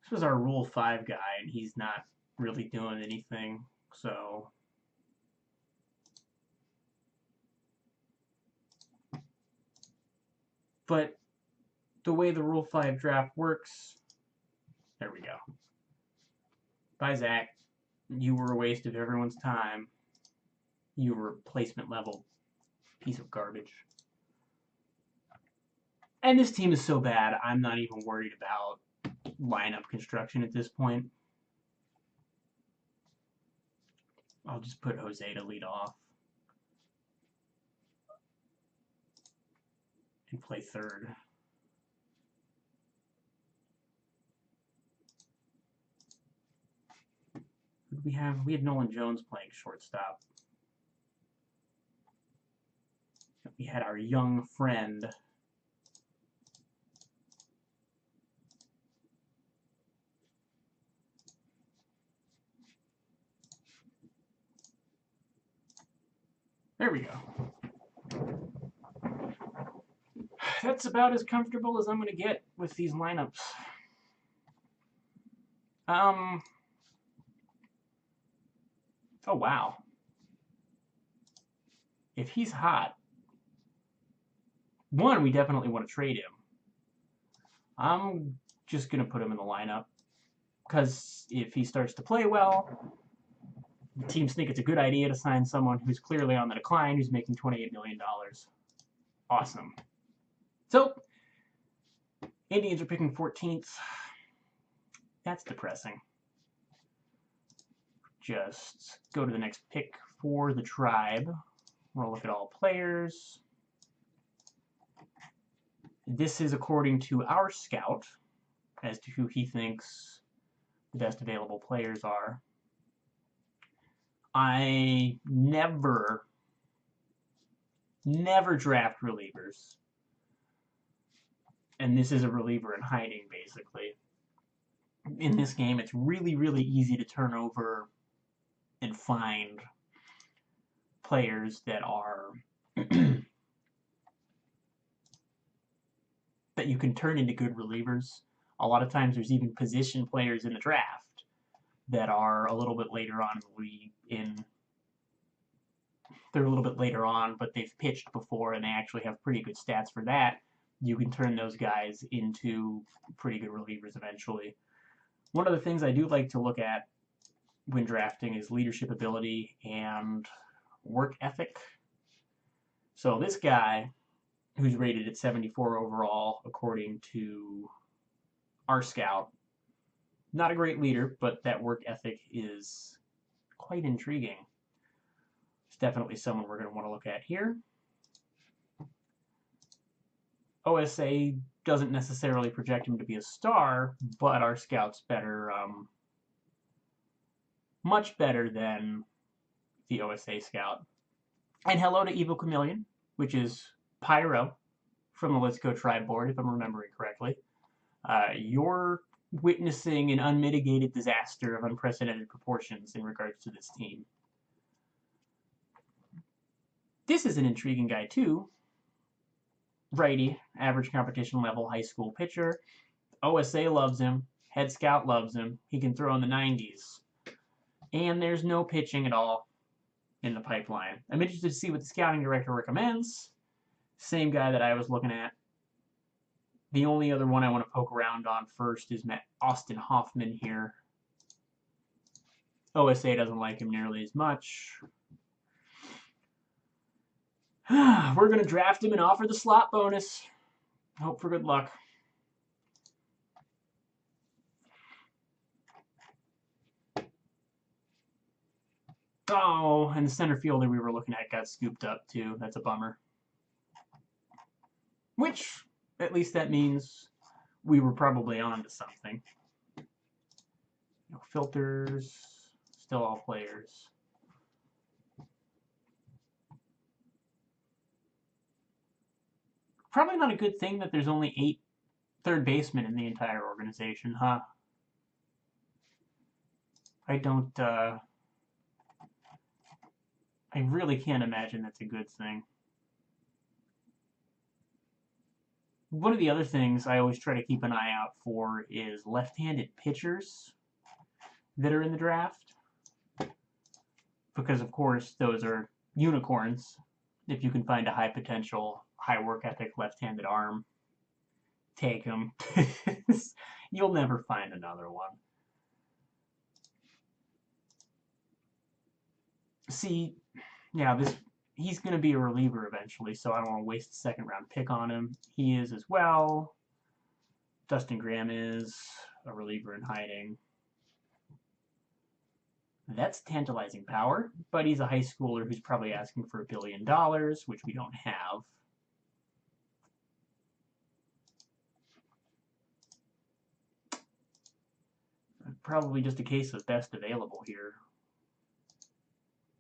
Speaker 1: This was our Rule 5 guy, and he's not really doing anything, so... But the way the Rule 5 draft works... There we go. Bye, Zach. You were a waste of everyone's time. You were a replacement level piece of garbage. And this team is so bad, I'm not even worried about lineup construction at this point. I'll just put Jose to lead off. And play third. We had Nolan Jones playing shortstop. We had our young friend there we go. That's about as comfortable as I'm going to get with these lineups. Oh, wow. If he's hot, one, we definitely want to trade him. I'm just going to put him in the lineup because if he starts to play well, the teams think it's a good idea to sign someone who's clearly on the decline, who's making $28 million. Awesome. So, Indians are picking 14th. That's depressing. Just go to the next pick for the Tribe. We'll look at all players. This is according to our scout as to who he thinks the best available players are. I never draft relievers. And this is a reliever in hiding, basically. In this game, it's really, really easy to turn over and find players that are that you can turn into good relievers. A lot of times there's even position players in the draft that are a little bit later on in the league. They're a little bit later on, but they've pitched before and they actually have pretty good stats for that. You can turn those guys into pretty good relievers eventually. One of the things I do like to look at when drafting is leadership ability and work ethic. So this guy, who's rated at 74 overall, according to our scout, not a great leader, but that work ethic is quite intriguing. It's definitely someone we're going to want to look at here. OSA doesn't necessarily project him to be a star, but our scout's better, much better than the OSA scout. And hello to Evil Chameleon, which is Pyro from the Let's Go Tribe board, if I'm remembering correctly. You're witnessing an unmitigated disaster of unprecedented proportions in regards to this team. This is an intriguing guy, too. Righty, average competition level, high school pitcher. OSA loves him. Head scout loves him. He can throw in the 90s. And there's no pitching at all in the pipeline. I'm interested to see what the scouting director recommends. Same guy that I was looking at. The only other one I want to poke around on first is Austin Hoffman here. OSA doesn't like him nearly as much. We're going to draft him and offer the slot bonus. Hope for good luck. Oh, and the center fielder we were looking at got scooped up too. That's a bummer. Which, at least that means we were probably on to something. No filters, still all players. Probably not a good thing that there's only 8 third basemen in the entire organization, huh? I really can't imagine that's a good thing. One of the other things I always try to keep an eye out for is left-handed pitchers that are in the draft. Because, of course, those are unicorns. If you can find a high potential, high work ethic left-handed arm, take them. You'll never find another one. See, yeah, he's going to be a reliever eventually, so I don't want to waste a second-round pick on him. He is as well. Dustin Graham is a reliever in hiding. That's tantalizing power, but he's a high schooler who's probably asking for $1 billion, which we don't have. Probably just a case of best available here.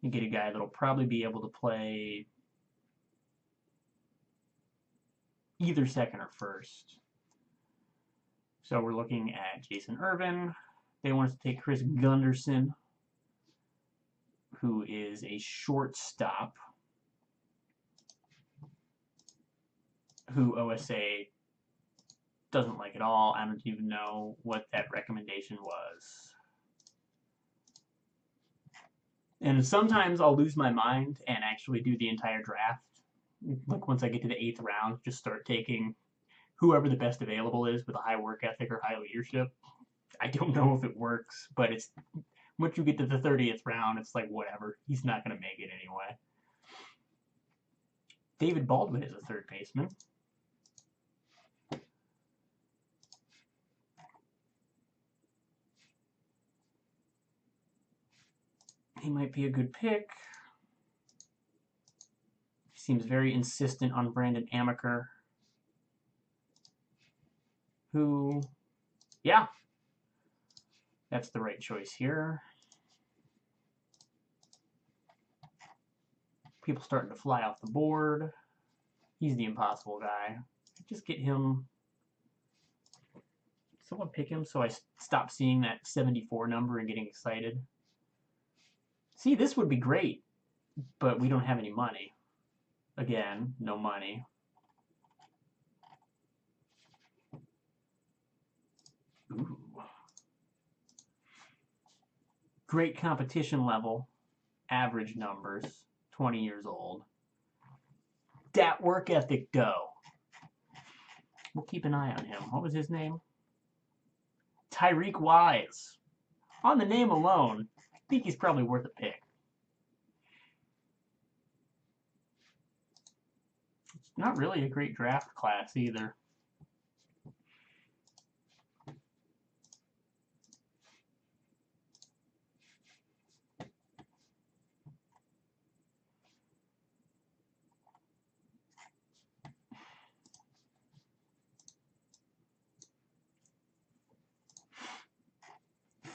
Speaker 1: You get a guy that'll probably be able to play either second or first. So we're looking at Jason Irvin. They want us to take Chris Gunderson, who is a shortstop, who OSA doesn't like at all. I don't even know what that recommendation was. And sometimes I'll lose my mind and actually do the entire draft. Like once I get to the 8th round, just start taking whoever the best available is with a high work ethic or high leadership. I don't know if it works, but it's once you get to the 30th round, it's like whatever. He's not going to make it anyway. David Baldwin is a third baseman. He might be a good pick. He seems very insistent on Brandon Amaker. who, yeah, that's the right choice here. People starting to fly off the board. He's the impossible guy. Just get him. Someone pick him so I stop seeing that 74 number and getting excited. See, this would be great, but we don't have any money. Again, no money. Ooh. Great competition level. Average numbers. 20 years old. Dat work ethic, though. We'll keep an eye on him. What was his name? Tyreek Wise. On the name alone, I think he's probably worth a pick. It's not really a great draft class either.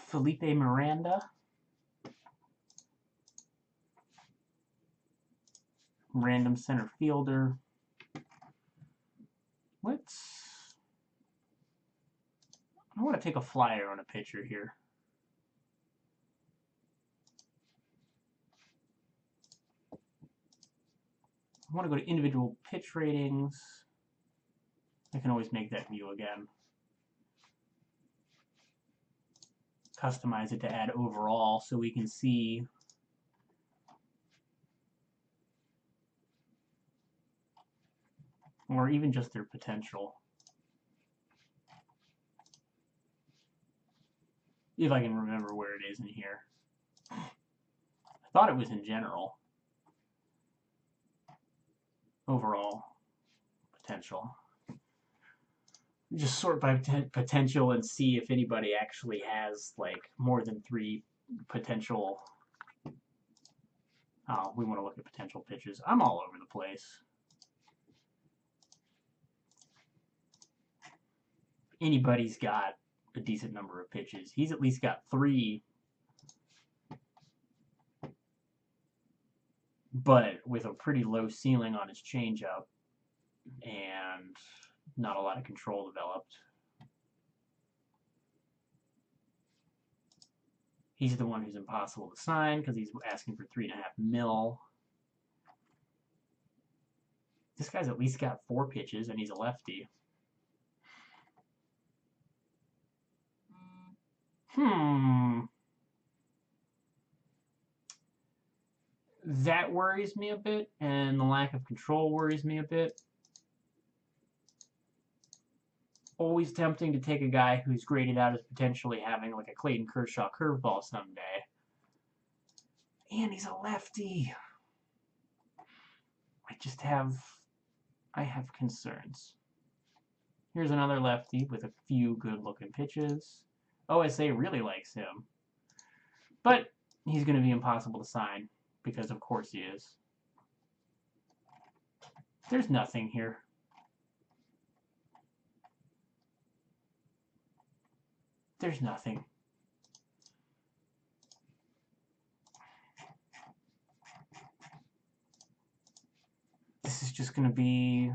Speaker 1: Felipe Miranda. Random center fielder. I want to take a flyer on a pitcher here. I want to go to individual pitch ratings. I can always make that view again. Customize it to add overall so we can see or even just their potential. If I can remember where it is in here. I thought it was in general. Overall potential. Just sort by potential and see if anybody actually has like more than 3 potential. Oh, we want to look at potential pitches. I'm all over the place. Anybody's got a decent number of pitches. He's at least got 3, but with a pretty low ceiling on his changeup and not a lot of control developed. He's the one who's impossible to sign because he's asking for $3.5 million. This guy's at least got 4 pitches and he's a lefty. That worries me a bit, and the lack of control worries me a bit. Always tempting to take a guy who's graded out as potentially having like a Clayton Kershaw curveball someday. And he's a lefty. I have concerns. Here's another lefty with a few good-looking pitches. OSA really likes him. But he's going to be impossible to sign, because of course he is. There's nothing here. There's nothing. This is just going to be...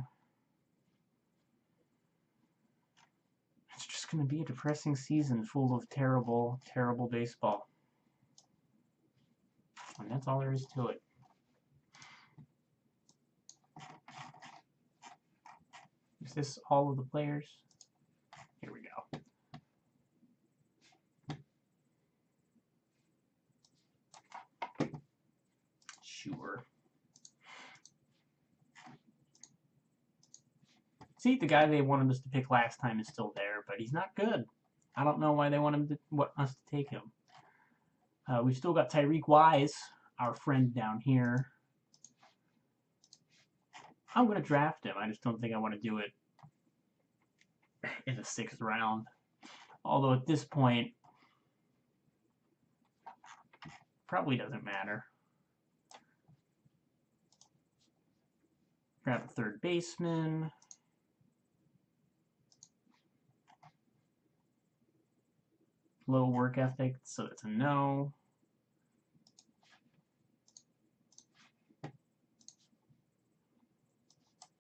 Speaker 1: It's just going to be a depressing season full of terrible, terrible baseball. And that's all there is to it. Is this all of the players? Here we go. Sure. See, the guy they wanted us to pick last time is still there, but he's not good. I don't know why they want us to take him. We've still got Tyreek Wise, our friend down here. I'm going to draft him. I just don't think I want to do it in the 6th round. Although at this point, probably doesn't matter. Grab a third baseman. Low work ethic, so that's a no.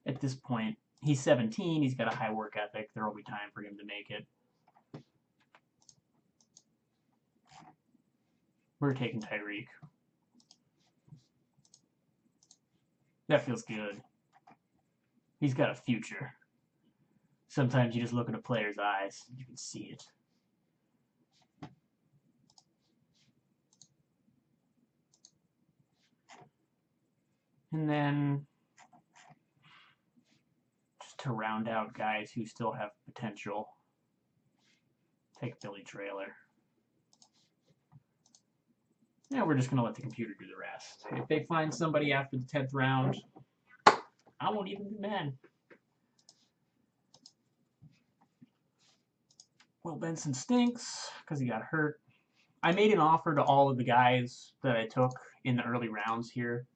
Speaker 1: At this point, he's 17, he's got a high work ethic, there will be time for him to make it. We're taking Tyreek. That feels good. He's got a future. Sometimes you just look at a player's eyes and you can see it. And then, just to round out guys who still have potential, take Billy Trailer. Yeah, we're just going to let the computer do the rest. If they find somebody after the 10th round, I won't even be mad. Will Benson stinks because he got hurt. I made an offer to all of the guys that I took in the early rounds here.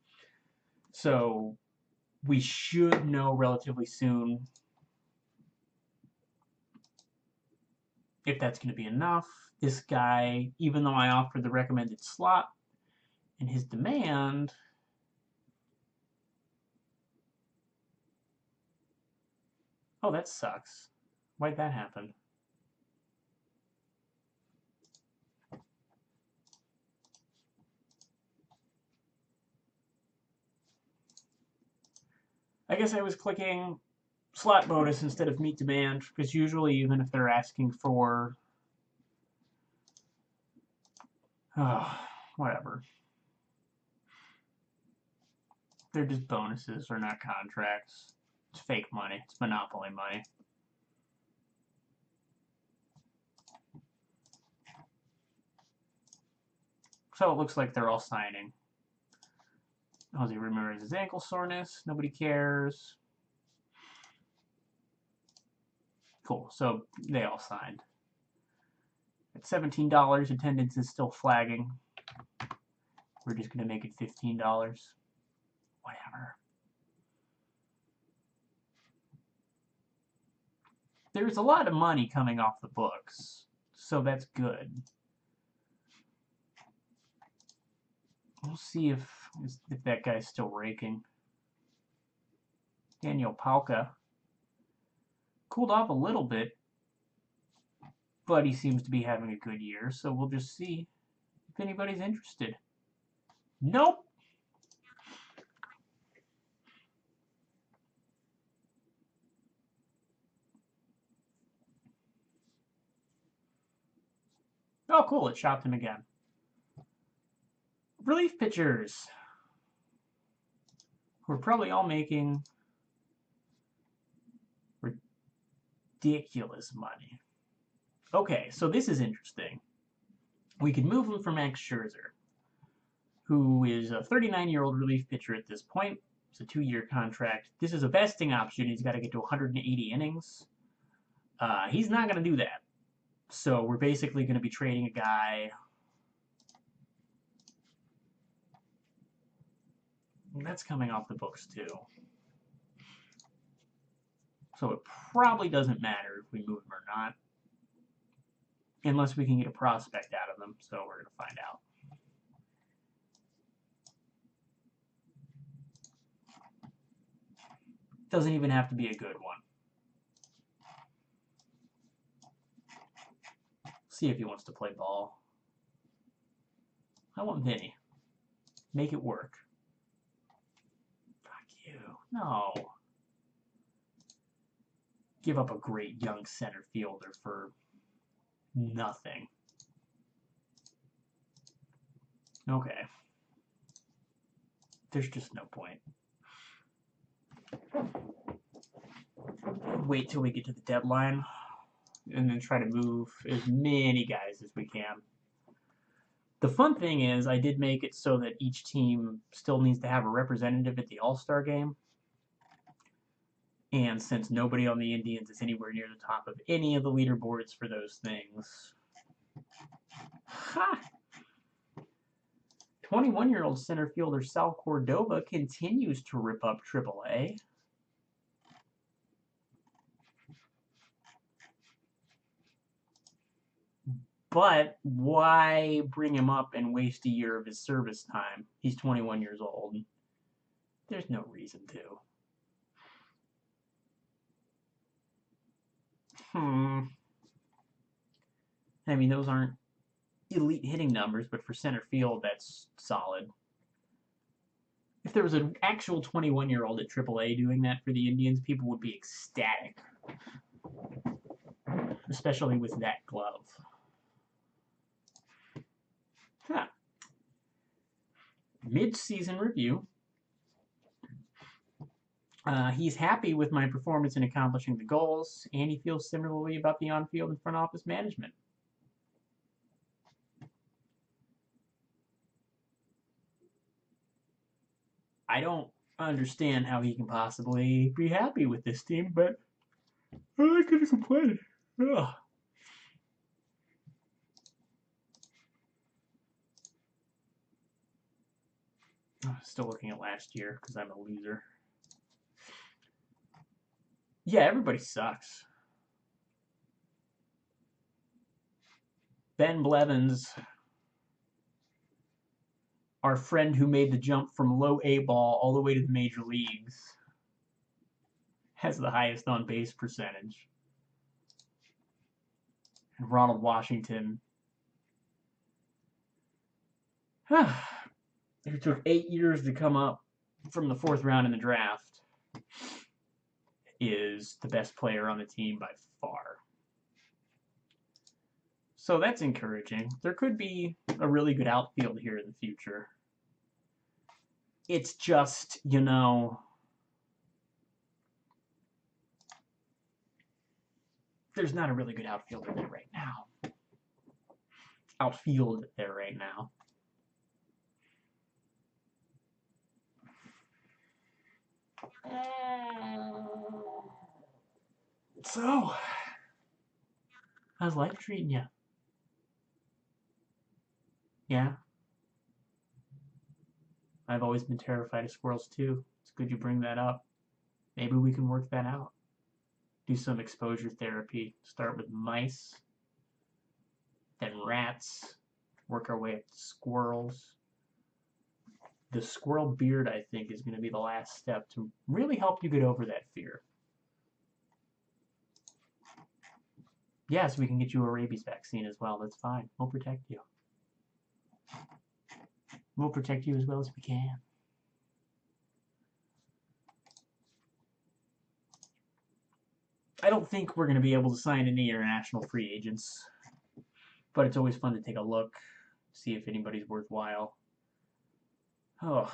Speaker 1: So we should know relatively soon if that's going to be enough. This guy, even though I offered the recommended slot and his demand, oh, that sucks. Why'd that happen? I guess I was clicking slot bonus instead of meet demand, because usually even if they're asking for whatever, they're just bonuses or not contracts. It's fake money. It's monopoly money. So it looks like they're all signing. Jose Ramirez his ankle soreness. Nobody cares. Cool. So they all signed. At $17, attendance is still flagging. We're just going to make it $15. Whatever. There's a lot of money coming off the books, so that's good. We'll see if that guy's still raking. Daniel Palka cooled off a little bit, but he seems to be having a good year, so we'll just see if anybody's interested. Nope. Oh, cool. It shopped him again. Relief pitchers. We're probably all making ridiculous money. Okay, so this is interesting. We could move him for Max Scherzer, who is a 39-year-old relief pitcher at this point. It's a 2-year contract. This is a vesting option. He's got to get to 180 innings. He's not going to do that. So we're basically going to be trading a guy. That's coming off the books too. So it probably doesn't matter if we move him or not. Unless we can get a prospect out of them. So we're going to find out. Doesn't even have to be a good one. See if he wants to play ball. I want Vinny. Make it work. Fuck you. No. Give up a great young center fielder for nothing. Okay. There's just no point. Wait till we get to the deadline and then try to move as many guys as we can. The fun thing is I did make it so that each team still needs to have a representative at the All-Star game. And since nobody on the Indians is anywhere near the top of any of the leaderboards for those things. Ha! 21-year-old center fielder Sal Cordova continues to rip up AAA. But why bring him up and waste a year of his service time? He's 21 years old. There's no reason to. I mean, those aren't elite hitting numbers, but for center field, that's solid. If there was an actual 21-year-old at AAA doing that for the Indians, people would be ecstatic. Especially with that glove. Huh. Mid-season review. He's happy with my performance in accomplishing the goals, and he feels similarly about the on-field and front office management. I don't understand how he can possibly be happy with this team, but I'm not going to complain. Ugh. Still looking at last year because I'm a loser. Yeah, everybody sucks. Ben Blevins, our friend who made the jump from low A ball all the way to the major leagues, has the highest on base percentage. And Ronald Washington, who took 8 years to come up from the 4th round in the draft, is the best player on the team by far. So that's encouraging. There could be a really good outfield here in the future. It's just, you know, there's not a really good outfielder there right now. Outfield there right now. So, how's life treating you? Yeah? I've always been terrified of squirrels too. It's good you bring that up. Maybe we can work that out. Do some exposure therapy. Start with mice, then rats, work our way up to squirrels. The squirrel beard, I think, is going to be the last step to really help you get over that fear. Yes, we can get you a rabies vaccine as well. That's fine. We'll protect you. We'll protect you as well as we can. I don't think we're going to be able to sign any international free agents, but it's always fun to take a look, see if anybody's worthwhile. Oh,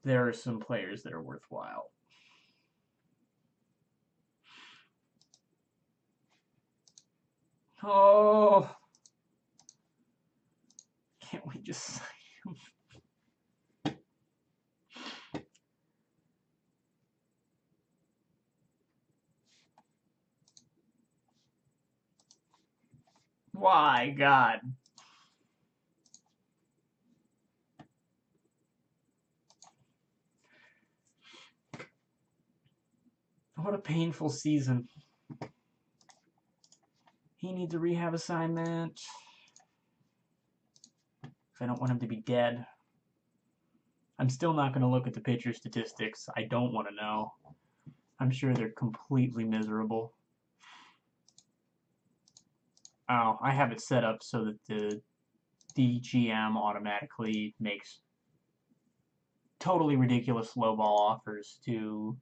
Speaker 1: there are some players that are worthwhile. Oh, can't we just sign him? Why, God? What a painful season. He needs a rehab assignment. I don't want him to be dead. I'm still not going to look at the pitcher statistics. I don't want to know. I'm sure they're completely miserable. Oh, I have it set up so that the GM automatically makes totally ridiculous lowball offers to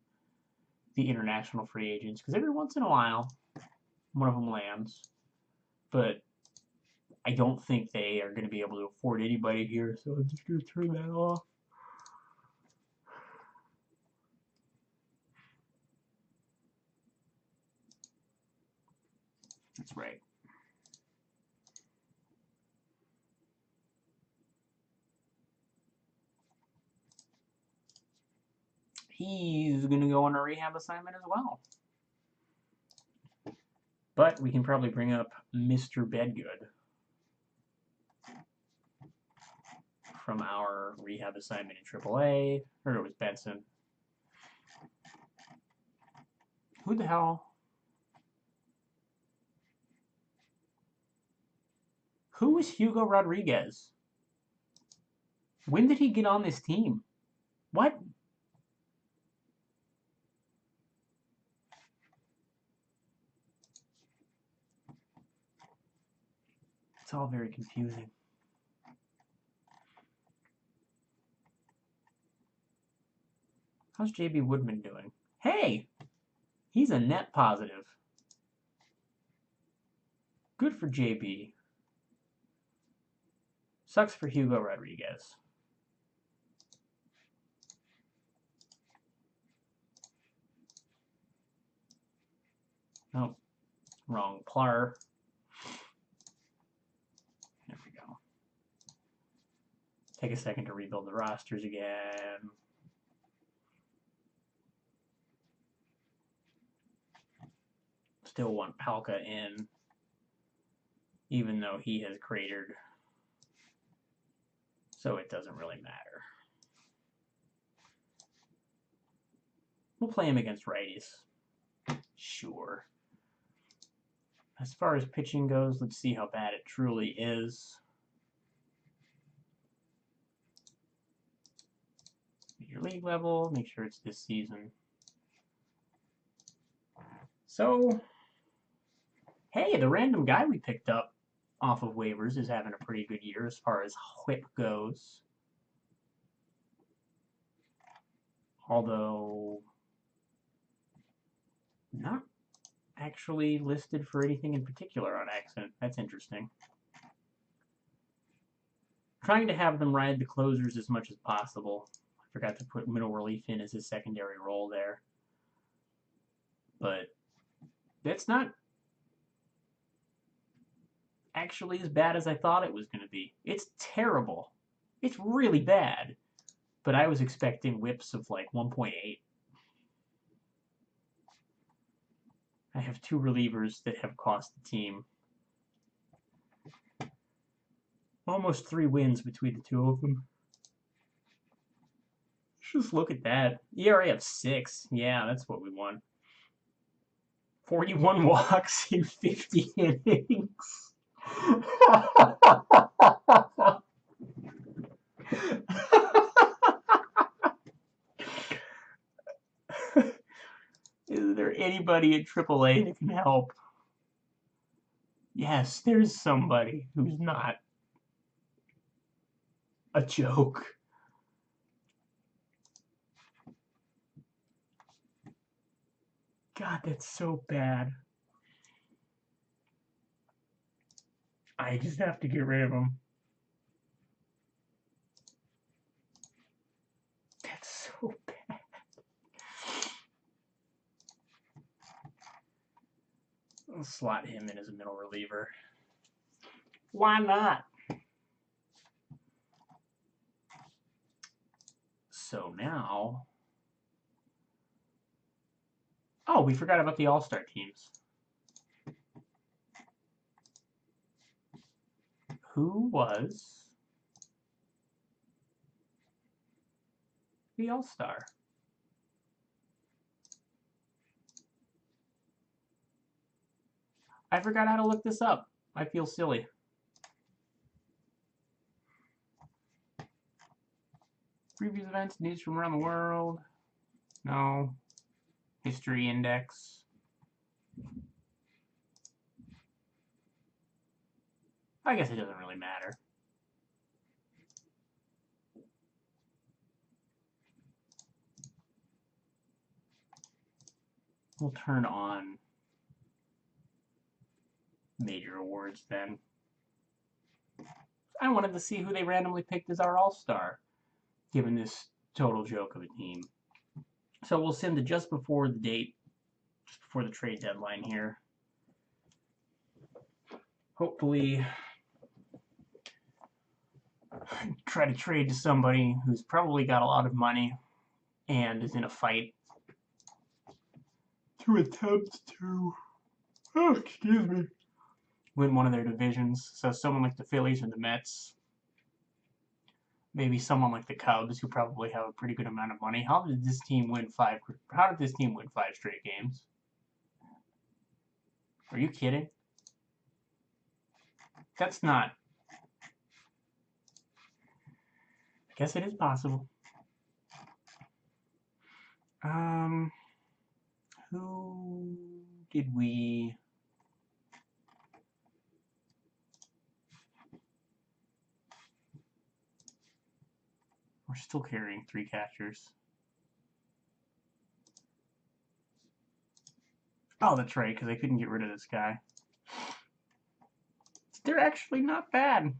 Speaker 1: the international free agents, because every once in a while, one of them lands. But I don't think they are going to be able to afford anybody here, so I'm just going to turn that off. That's right. He's going to go on a rehab assignment as well. But we can probably bring up Mr. Bedgood from our rehab assignment in AAA. Or it was Benson. Who the hell? Who is Hugo Rodriguez? When did he get on this team? What? It's all very confusing. How's JB Woodman doing? Hey! He's a net positive. Good for JB. Sucks for Hugo Rodriguez. Nope. Wrong Plar. There we go. Take a second to rebuild the rosters again. Still want Palka in, even though he has cratered. So it doesn't really matter. We'll play him against righties. Sure. As far as pitching goes, let's see how bad it truly is. Major league level, make sure it's this season. So, hey, the random guy we picked up off of waivers is having a pretty good year as far as whip goes. Although, not actually listed for anything in particular on Accent. That's interesting. Trying to have them ride the closers as much as possible. I forgot to put middle relief in as his secondary role there. But that's not actually as bad as I thought it was going to be. It's terrible. It's really bad. But I was expecting whips of like 1.8. I have 2 relievers that have cost the team almost 3 wins between the 2 of them. Just look at that. ERA of 6. Yeah, that's what we want. 41 walks in 50 innings. Is there anybody at AAA that can help? Yes, there's somebody who's not a joke. God, that's so bad. I just have to get rid of him. That's so bad. I'll slot him in as a middle reliever. Why not? So now... Oh, we forgot about the All-Star teams. Who was the All-Star? I forgot how to look this up. I feel silly. Previous events, news from around the world. No. History index. I guess it doesn't really matter. We'll turn on major awards then. I wanted to see who they randomly picked as our all-star, given this total joke of a team. So we'll send it just before the date, just before the trade deadline here. Hopefully, try to trade to somebody who's probably got a lot of money and is in a fight to attempt to, win one of their divisions. So someone like the Phillies or the Mets. Maybe someone like the Cubs, who probably have a pretty good amount of money. How did this team win 5 straight games? Are you kidding? That's not Guess it is possible. Who did we... We're still carrying 3 catchers. Oh, that's right, because I couldn't get rid of this guy. They're actually not bad.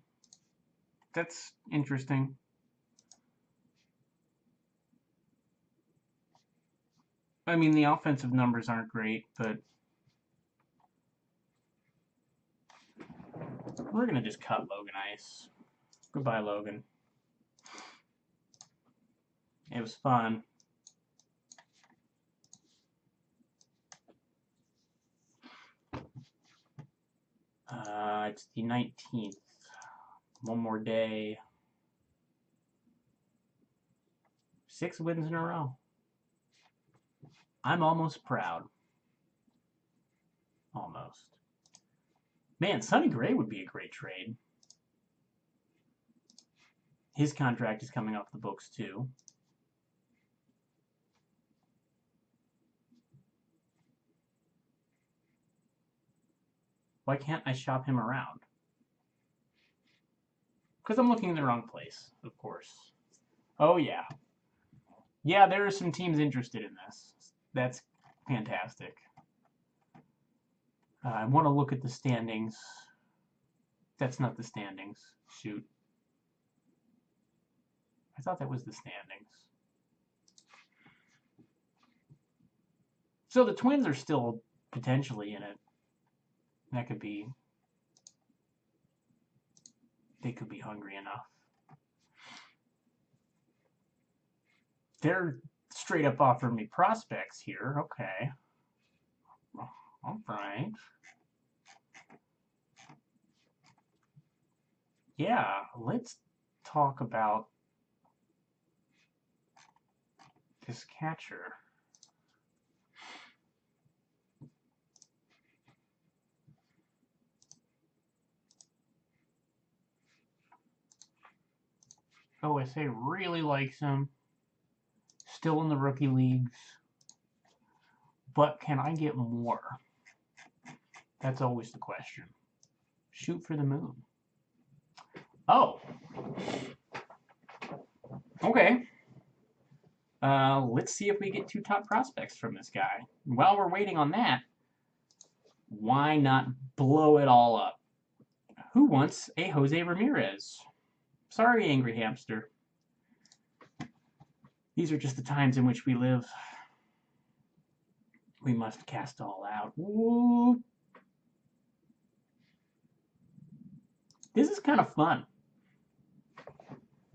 Speaker 1: That's interesting. I mean, the offensive numbers aren't great, but we're going to just cut Logan Ice. Goodbye, Logan. It was fun. It's the 19th. One more day. 6 wins in a row. I'm almost proud. Almost. Man, Sonny Gray would be a great trade. His contract is coming off the books, too. Why can't I shop him around? Because I'm looking in the wrong place, of course. Oh, yeah. Yeah, there are some teams interested in this. That's fantastic. I want to look at the standings. That's not the standings. Shoot. I thought that was the standings. So the Twins are still potentially in it. That could be... They could be hungry enough. They're straight up offering me prospects here. Okay. All right. Yeah, let's talk about this catcher. OSA really likes him. Still in the rookie leagues. But can I get more? That's always the question. Shoot for the moon. Oh. Okay. Let's see if we get 2 top prospects from this guy. While we're waiting on that, why not blow it all up? Who wants a Jose Ramirez? Sorry, Angry Hamster. These are just the times in which we live. We must cast all out. Ooh. This is kind of fun.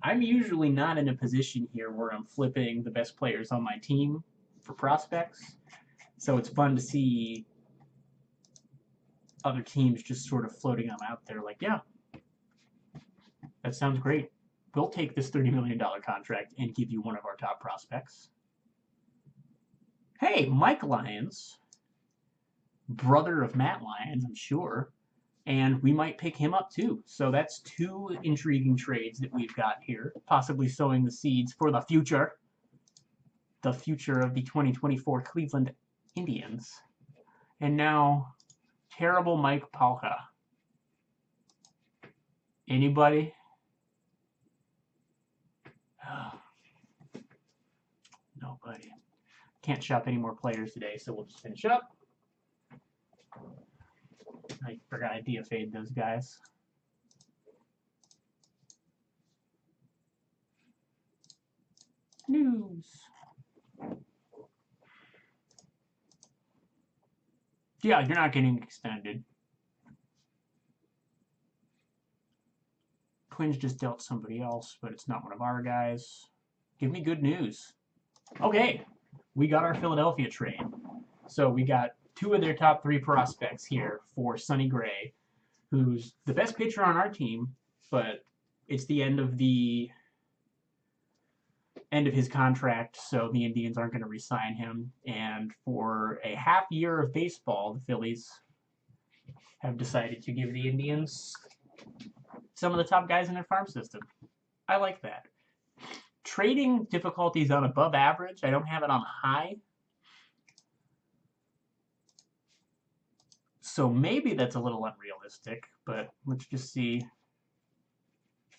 Speaker 1: I'm usually not in a position here where I'm flipping the best players on my team for prospects. So it's fun to see other teams just sort of floating them out there like, yeah, that sounds great. We'll take this $30 million contract and give you one of our top prospects. Hey, Mike Lyons, brother of Matt Lyons, I'm sure. And we might pick him up too. So that's 2 intriguing trades that we've got here, possibly sowing the seeds for the future. The future of the 2024 Cleveland Indians. And now, terrible Mike Palka. Anybody? Nobody. Can't shop any more players today, so we'll just finish up. I forgot I DFA'd those guys. News. Yeah, you're not getting extended. Twins just dealt somebody else, but it's not one of our guys. Give me good news. Okay, we got our Philadelphia trade. So we got 2 of their top 3 prospects here for Sonny Gray, who's the best pitcher on our team, but it's the end of his contract, so the Indians aren't going to re-sign him. And for a half year of baseball, the Phillies have decided to give the Indians some of the top guys in their farm system. I like that. trading difficulty is on above average. I don't have it on high. So maybe that's a little unrealistic, but let's just see.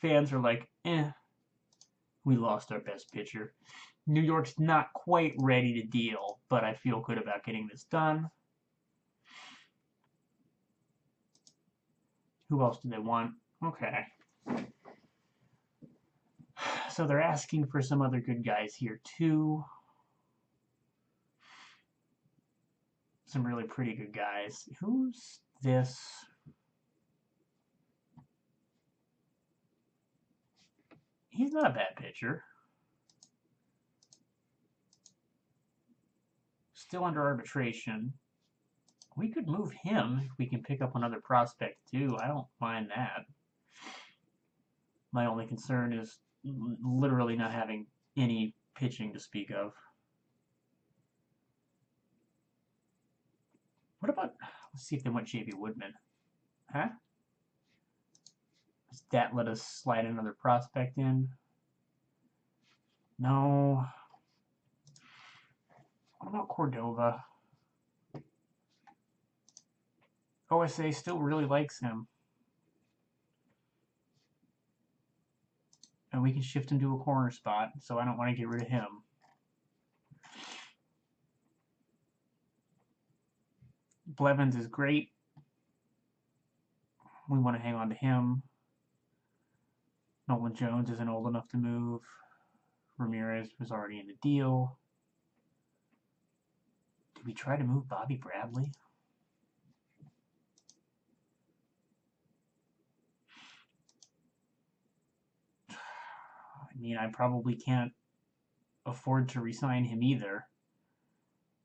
Speaker 1: Fans are like, we lost our best pitcher. New York's not quite ready to deal, but I feel good about getting this done. Who else do they want? Okay. So they're asking for some other good guys here too. Some really pretty good guys. Who's this? He's not a bad pitcher. Still under arbitration. We could move him if we can pick up another prospect too. I don't mind that. My only concern is literally not having any pitching to speak of. What about, let's see if they want J.B. Woodman. Huh? Does that let us slide another prospect in? No. What about Cordova? OSA still really likes him. And we can shift him to a corner spot, so I don't want to get rid of him. Blevins is great. We want to hang on to him. Nolan Jones isn't old enough to move. Ramirez was already in the deal. Did we try to move Bobby Bradley? I mean, I probably can't afford to re-sign him either,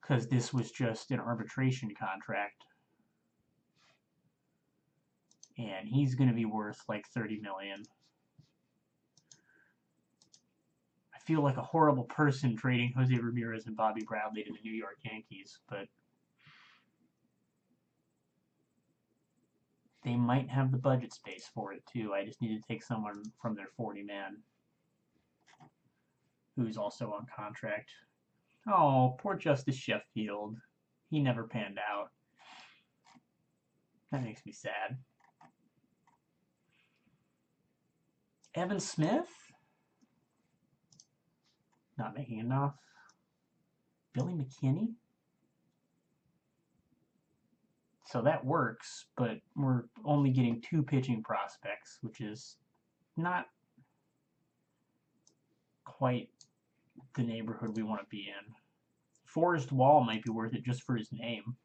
Speaker 1: because this was just an arbitration contract. And he's going to be worth like $30 million. I feel like a horrible person trading Jose Ramirez and Bobby Bradley to the New York Yankees, but they might have the budget space for it too. I just need to take someone from their 40-man who's also on contract. Oh, poor Justice Sheffield. He never panned out. That makes me sad. Evan Smith? Not making enough. Billy McKinney? So that works, but we're only getting 2 pitching prospects, which is not quite the neighborhood we want to be in. Forrest Wall might be worth it just for his name.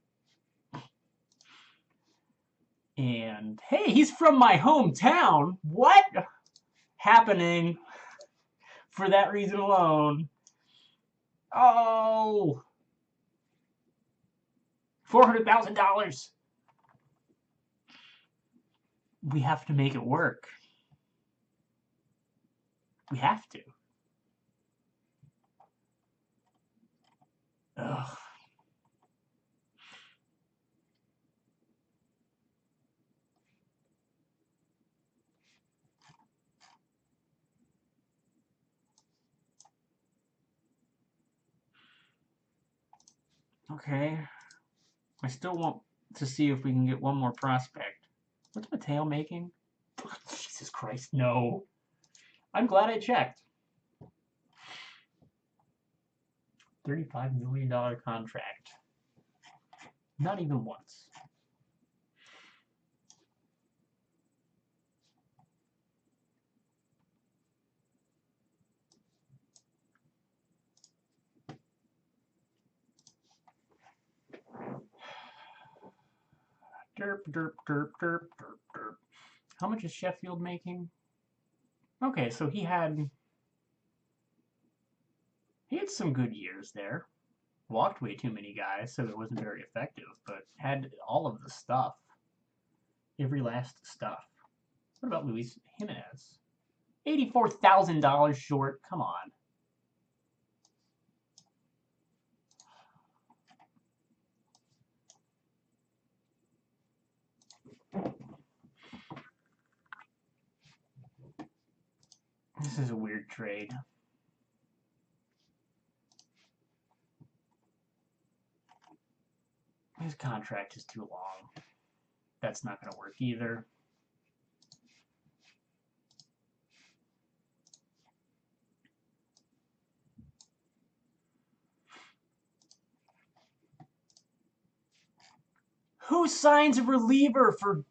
Speaker 1: And, hey, he's from my hometown! What? Happening for that reason alone. Oh! $400,000! We have to make it work. We have to. Ugh. Okay. I still want to see if we can get one more prospect. What's Mateo making? Ugh, Jesus Christ, no. I'm glad I checked. $35 million contract. Not even once. Derp, derp, derp, derp, derp, derp. How much is Sheffield making? Okay, so he had some good years there. Walked way too many guys, so it wasn't very effective, but had all of the stuff. Every last stuff. What about Luis Jimenez? $84,000 short. Come on. This is a weird trade. His contract is too long. That's not going to work either. Who signs a reliever for...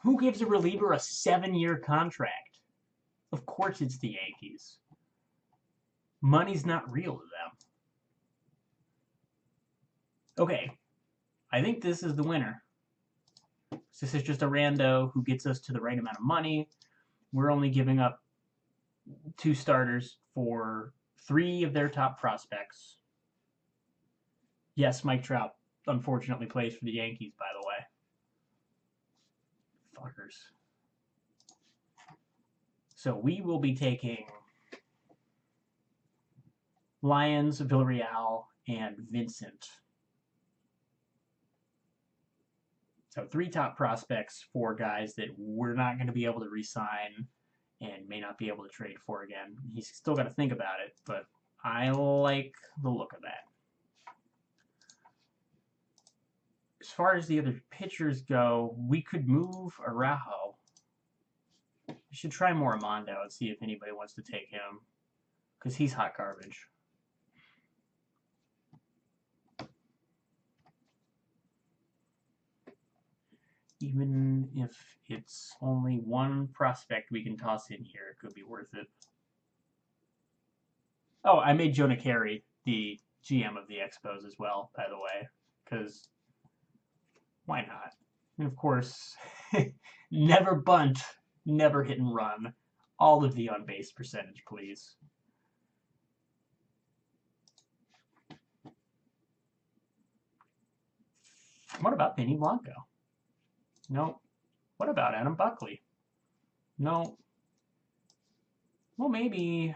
Speaker 1: Who gives a reliever a 7-year contract? Of course it's the Yankees. Money's not real to them. Okay, I think this is the winner. This is just a rando who gets us to the right amount of money. We're only giving up 2 starters for 3 of their top prospects. Yes, Mike Trout unfortunately plays for the Yankees, by the way. Fuckers. So we will be taking Lions, Villarreal, and Vincent. So 3 top prospects, 4 guys that we're not going to be able to re-sign and may not be able to trade for again. He's still got to think about it, but I like the look of that. As far as the other pitchers go, we could move Araujo. We should try Moramondo and see if anybody wants to take him, because he's hot garbage. Even if it's only 1 prospect we can toss in here, it could be worth it. Oh, I made Jonah Carey the GM of the Expos as well, by the way, because why not? And of course, never bunt, never hit and run. All of the on-base percentage, please. What about Benny Blanco? No. What about Adam Buckley? No. Well, maybe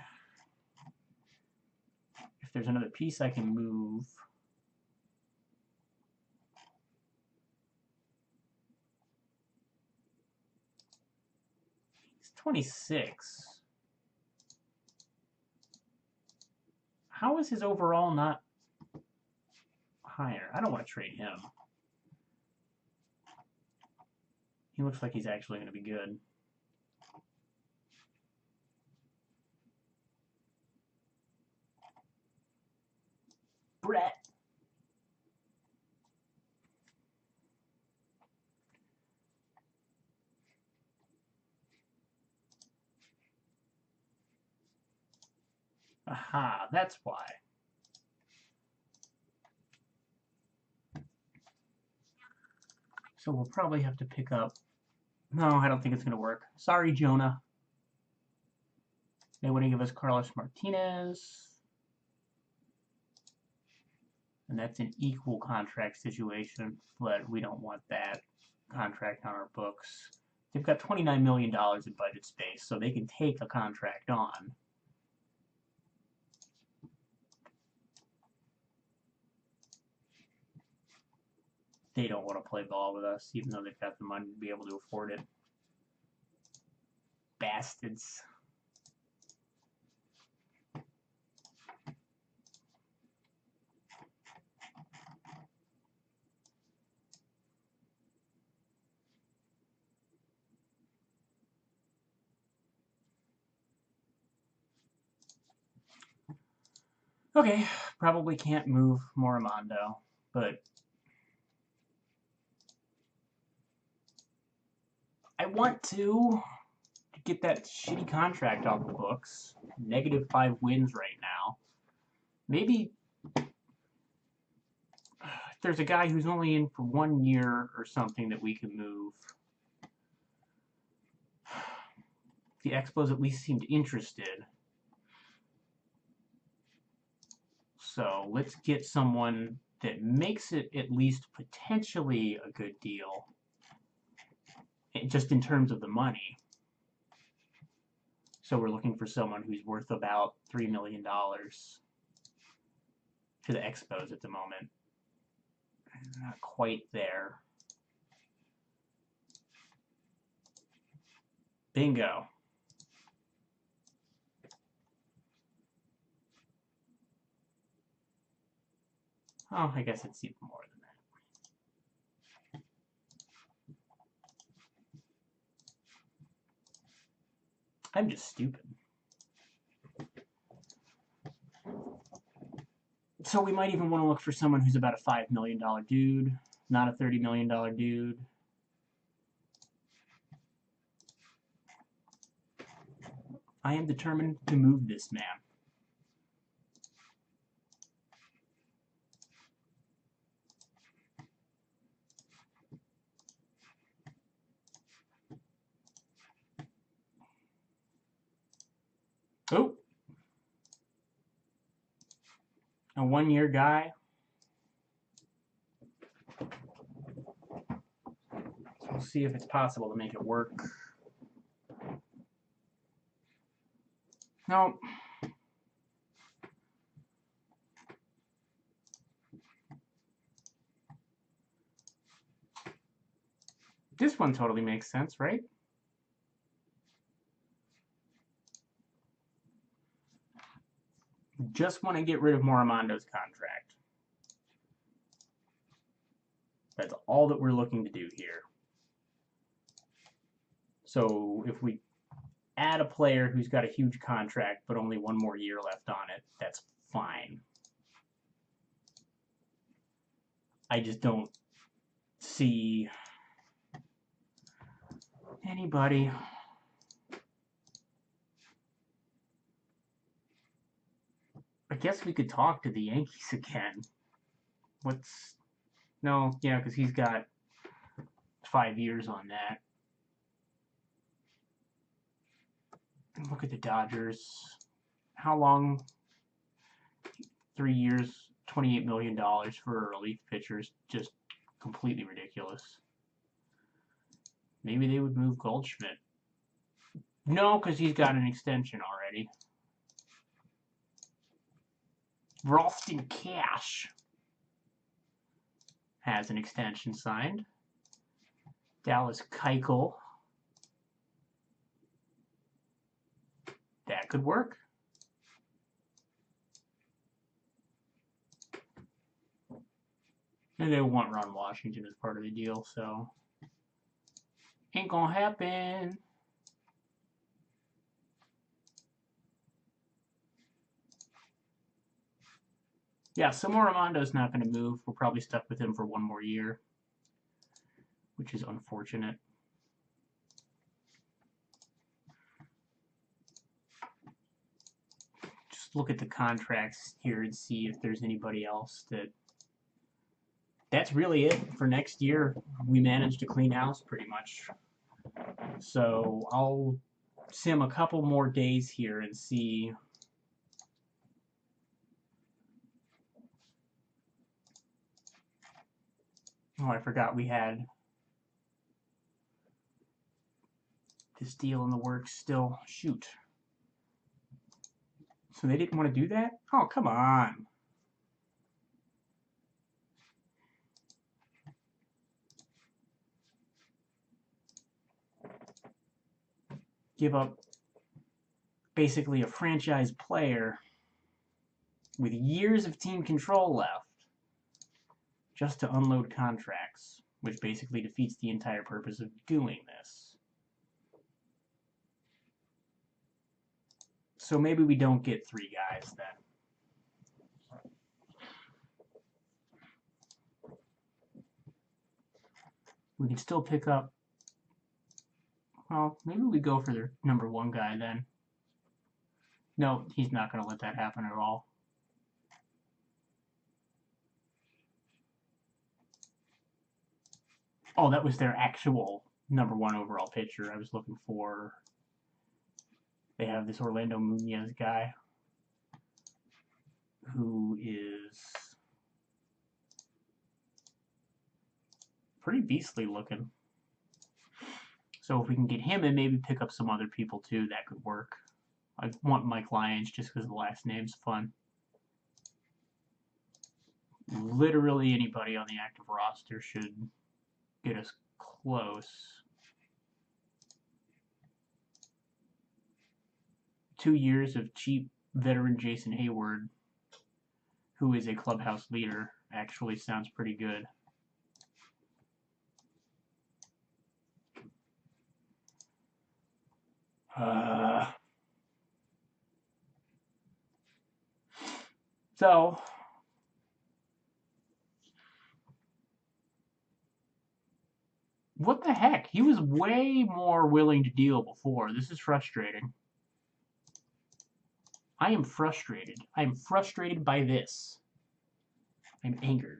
Speaker 1: if there's another piece I can move. He's 26. How is his overall not higher? I don't want to trade him. He looks like he's actually going to be good. Brett. Aha, that's why. So we'll probably have to pick up... No, I don't think it's going to work. Sorry, Jonah. They want to give us Carlos Martinez. And that's an equal contract situation, but we don't want that contract on our books. They've got $29 million in budget space, so they can take a contract on. They don't want to play ball with us, even though they've got the money to be able to afford it. Bastards. Okay, probably can't move Moramondo, but I want to get that shitty contract off the books. -5 wins right now. Maybe if there's a guy who's only in for 1 year or something that we can move. The Expos at least seemed interested. So let's get someone that makes it at least potentially a good deal, just in terms of the money. So we're looking for someone who's worth about $3 million to the Expos at the moment. Not quite there. Bingo. Oh, I guess it's even more than that. I'm just stupid. So we might even want to look for someone who's about a $5 million dude, not a $30 million dude. I am determined to move this man. Oh, a 1-year guy. So we'll see if it's possible to make it work. No. This one totally makes sense, right? Just want to get rid of Moramondo's contract. That's all that we're looking to do here. So if we add a player who's got a huge contract but only 1 more year left on it, that's fine. I just don't see anybody. I guess we could talk to the Yankees again. What's... No, yeah, because he's got 5 years on that. Look at the Dodgers. How long? 3 years, $28 million for a relief pitcher is just completely ridiculous. Maybe they would move Goldschmidt. No, because he's got an extension already. Ralston Cash has an extension signed. Dallas Keuchel. That could work. And they want Ron Washington as part of the deal, so ain't gonna happen. Yeah, so Moramondo's not going to move. We're probably stuck with him for 1 more year, which is unfortunate. Just look at the contracts here and see if there's anybody else that... That's really it for next year. We managed to clean house pretty much. So I'll sim a couple more days here and see... Oh, I forgot we had this deal in the works still. Shoot. So they didn't want to do that? Oh, come on. Give up basically a franchise player with years of team control left just to unload contracts, which basically defeats the entire purpose of doing this. So maybe we don't get 3 guys then. We can still pick up... Well, maybe we go for their number 1 guy then. No, he's not going to let that happen at all. Oh, that was their actual number 1 overall pitcher. I was looking for... They have this Orlando Munoz guy who is pretty beastly looking. So if we can get him and maybe pick up some other people too, that could work. I want Mike Lyons just because the last name's fun. Literally anybody on the active roster should get us close. 2 years of cheap veteran Jason Hayward, who is a clubhouse leader actually sounds pretty good. So, what the heck? He was way more willing to deal before. This is frustrating. I am frustrated. I am frustrated by this. I'm angered.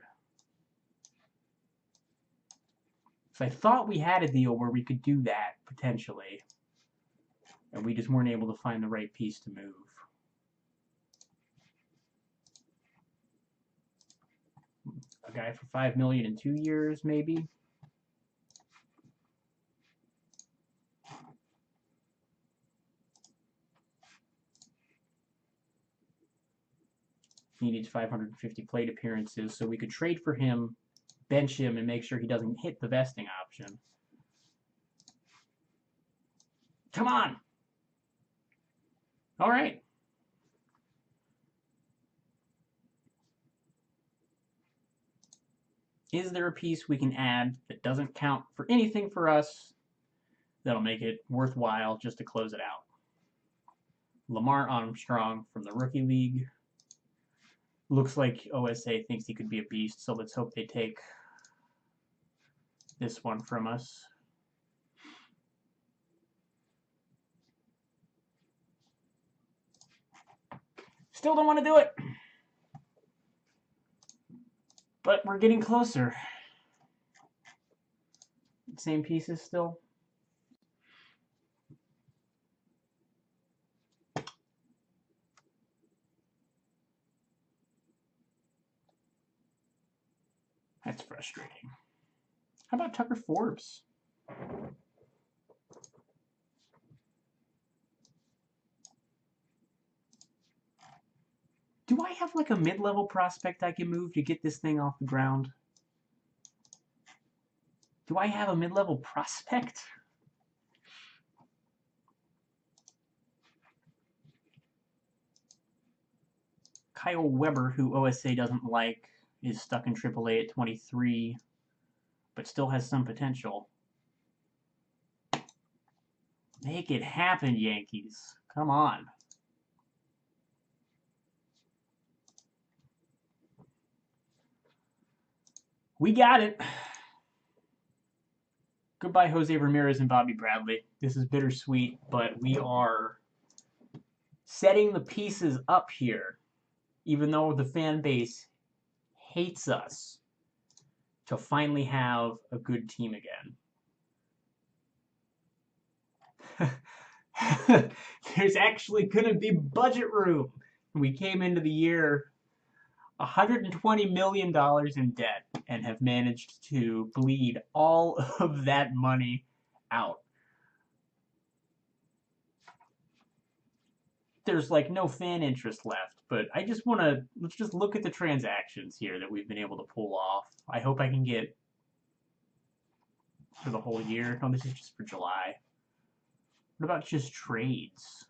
Speaker 1: So I thought we had a deal where we could do that, potentially. And we just weren't able to find the right piece to move. A guy for $5 million in 2 years, maybe. He needs 550 plate appearances, so we could trade for him, bench him, and make sure he doesn't hit the vesting option. Come on! All right. Is there a piece we can add that doesn't count for anything for us that'll make it worthwhile just to close it out? Lamar Armstrong from the Rookie League. Looks like OSA thinks he could be a beast, so let's hope they take this one from us. Still don't want to do it. But we're getting closer. Same pieces still. That's frustrating. How about Tucker Forbes? Do I have like a mid-level prospect I can move to get this thing off the ground? Do I have a mid-level prospect? Kyle Weber, who OSA doesn't like, is stuck in AAA at 23, but still has some potential. Make it happen, Yankees. Come on. We got it. Goodbye, Jose Ramirez and Bobby Bradley. This is bittersweet, but we are setting the pieces up here, even though the fan base hates us, to finally have a good team again. There's actually going to be budget room. We came into the year $120 million in debt and have managed to bleed all of that money out. There's like no fan interest left, but I just want to, let's just look at the transactions here that we've been able to pull off. I hope I can get for the whole year. No, this is just for July. What about just trades?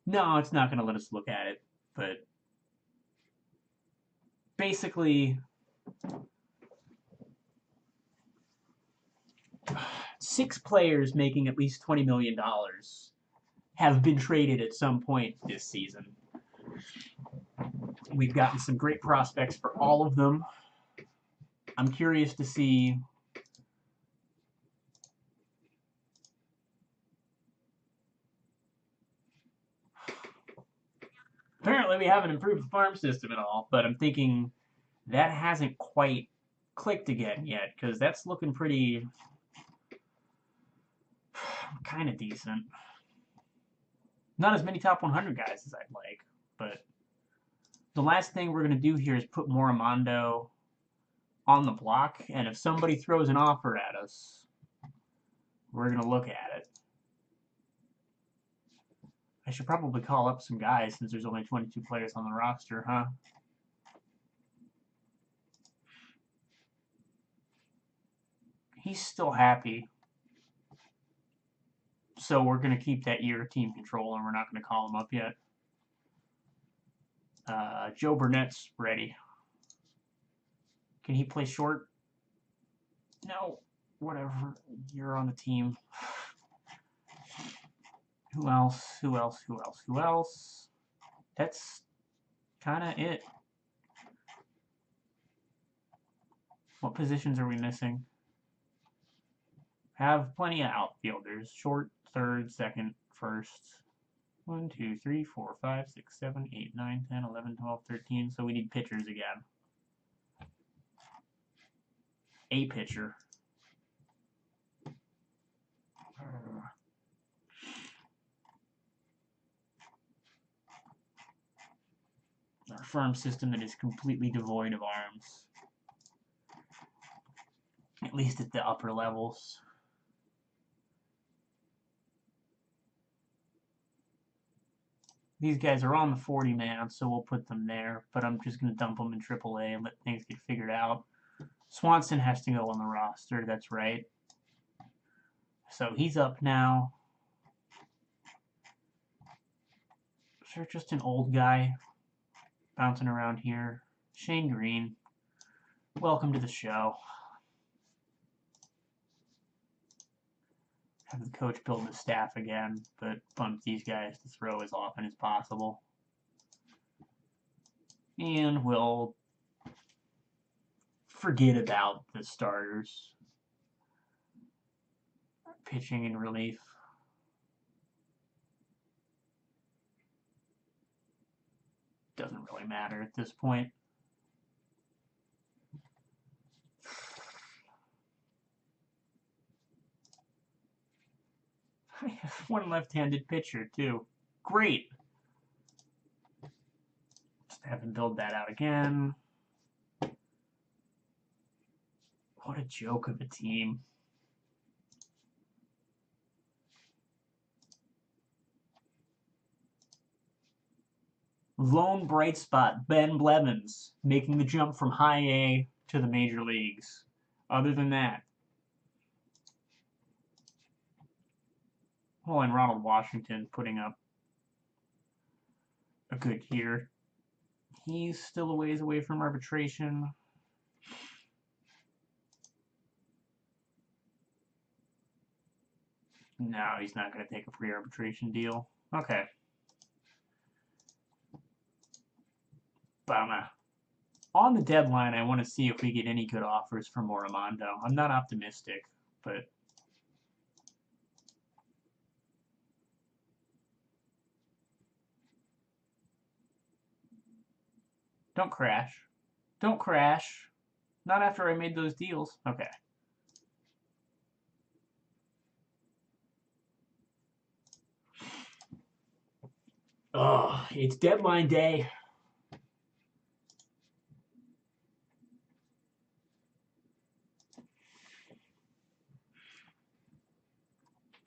Speaker 1: No, it's not going to let us look at it, but basically 6 players making at least $20 million have been traded at some point this season. We've gotten some great prospects for all of them. I'm curious to see apparently we haven't improved the farm system at all, but I'm thinking that hasn't quite clicked again yet, because that's looking pretty kind of decent. Not as many top 100 guys as I'd like, but the last thing we're going to do here is put more Armando on the block, and if somebody throws an offer at us, we're going to look at it. I should probably call up some guys since there's only 22 players on the roster, huh? He's still happy. So we're going to keep that year team control, and we're not going to call him up yet. Joe Burnett's ready. Can he play short? No. Whatever. You're on the team. Who else? Who else? Who else? Who else? That's kind of it. What positions are we missing? Have plenty of outfielders. Short, third, second, first. 1, 2, 3, 4, 5, 6, 7, 8, 9, 10, 11, 12, 13. So we need pitchers again. A pitcher. Our farm system that is completely devoid of arms. At least at the upper levels. These guys are on the 40-man, so we'll put them there. But I'm just going to dump them in AAA and let things get figured out. Swanson has to go on the roster, that's right. So he's up now. Is there just an old guy bouncing around here? Shane Green, welcome to the show. Have the coach build the staff again, but bump these guys to throw as often as possible. And we'll forget about the starters. Pitching and relief. Doesn't really matter at this point. I have one left-handed pitcher, too. Great. Just have him build that out again. What a joke of a team. Lone bright spot, Ben Blevins, making the jump from high A to the major leagues. Other than that, well, and Ronald Washington putting up a good year. He's still a ways away from arbitration. No, he's not going to take a pre-arbitration deal. Okay. But on the deadline, I want to see if we get any good offers from Moramondo. I'm not optimistic, but don't crash. Don't crash. Not after I made those deals. Okay. Oh, it's deadline day.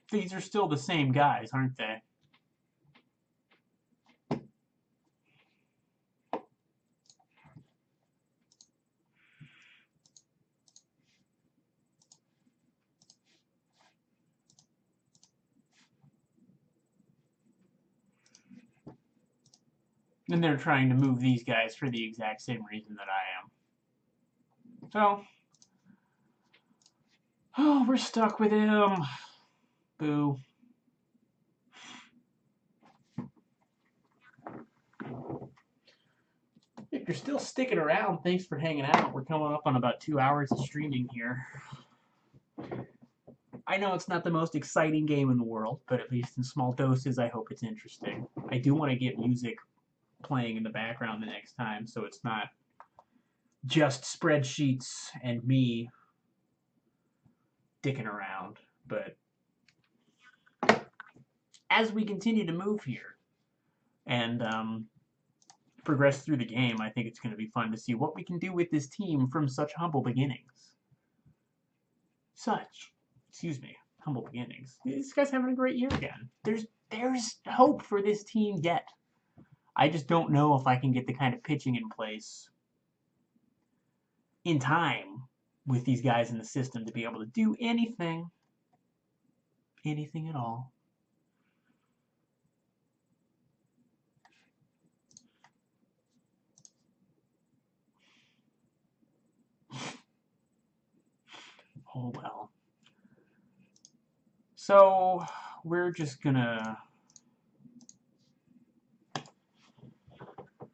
Speaker 1: These are still the same guys, aren't they? And they're trying to move these guys for the exact same reason that I am. So, oh, we're stuck with him. Boo. If you're still sticking around, thanks for hanging out. We're coming up on about 2 hours of streaming here. I know it's not the most exciting game in the world, but at least in small doses, I hope it's interesting. I do want to get music playing in the background the next time, so it's not just spreadsheets and me dicking around. But as we continue to move here and progress through the game, I think it's going to be fun to see what we can do with this team from such humble beginnings. Humble beginnings. This guy's having a great year again. There's hope for this team yet. I just don't know if I can get the kind of pitching in place in time with these guys in the system to be able to do anything at all. . Oh well. So we're just gonna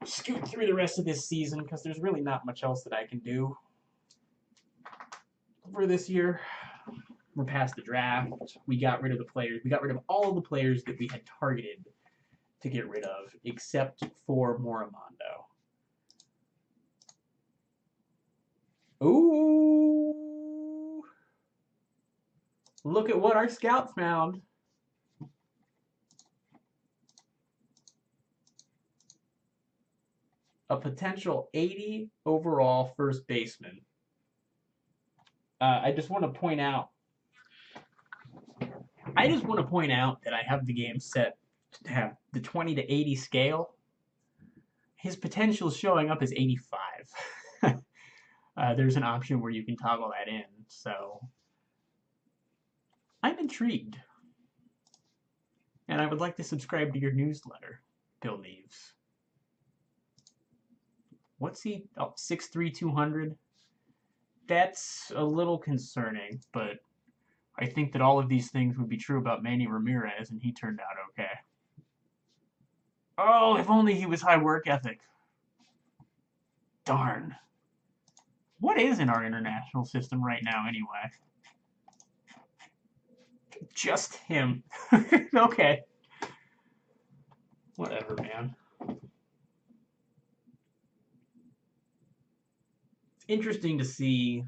Speaker 1: scoot through the rest of this season because there's really not much else that I can do for this year. We're past the draft. We got rid of the players. We got rid of all of the players that we had targeted to get rid of, except for Moramondo. Ooh! Look at what our scouts found. A potential 80 overall first baseman. I just want to point out that I have the game set to have the 20 to 80 scale. His potential is showing up as 85. There's an option where you can toggle that in, so I'm intrigued. And I would like to subscribe to your newsletter, Bill Neves. What's he? Oh, 6'3", 200. That's a little concerning, but I think that all of these things would be true about Manny Ramirez, and he turned out okay. Oh, if only he was high work ethic. Darn. What is in our international system right now, anyway? Just him. Okay. Whatever, man. It's interesting to see.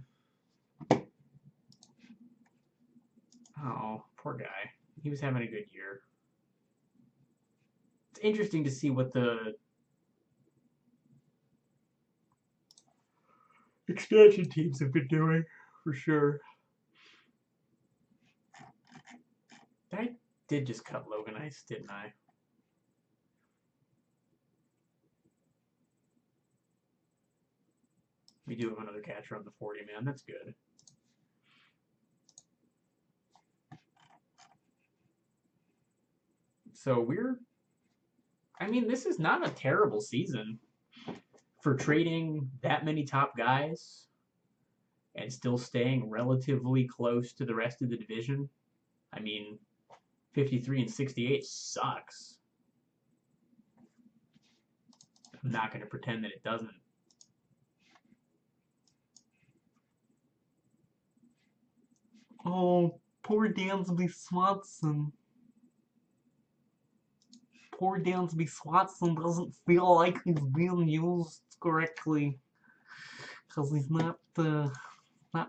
Speaker 1: Oh, poor guy. He was having a good year. It's interesting to see what the expansion teams have been doing, for sure. I did just cut Logan Ice, didn't I? We do have another catcher on the 40-man. That's good. So I mean, this is not a terrible season for trading that many top guys and still staying relatively close to the rest of the division. I mean, 53 and 68 sucks. I'm not going to pretend that it doesn't. Oh, poor Dansby Swanson. Poor Dansby Swanson doesn't feel like he's being used correctly because he's not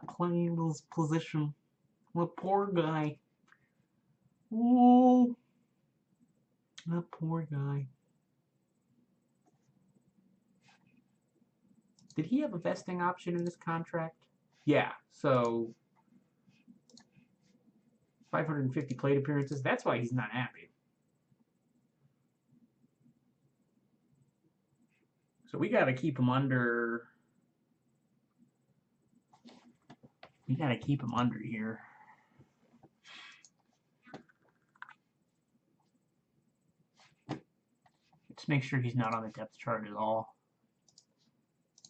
Speaker 1: playing his position. The poor guy. Ooh, that poor guy. Did he have a vesting option in his contract? Yeah, so 550 plate appearances. That's why he's not happy. So we got to keep him under. We got to keep him under here. Let's make sure he's not on the depth chart at all.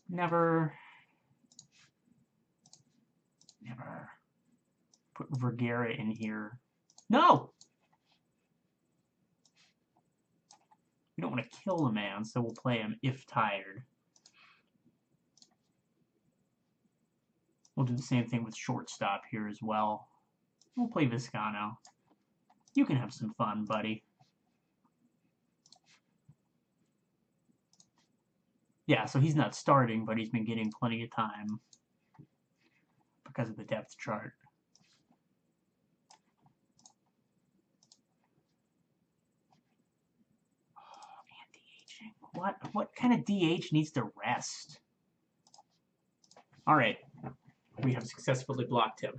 Speaker 1: Never put Vergara in here. No! We don't want to kill the man, so we'll play him if tired. We'll do the same thing with shortstop here as well. We'll play Viscano. You can have some fun, buddy. Yeah, so he's not starting, but he's been getting plenty of time because of the depth chart. Oh, anti-aging. What kind of DH needs to rest? All right. We have successfully blocked him.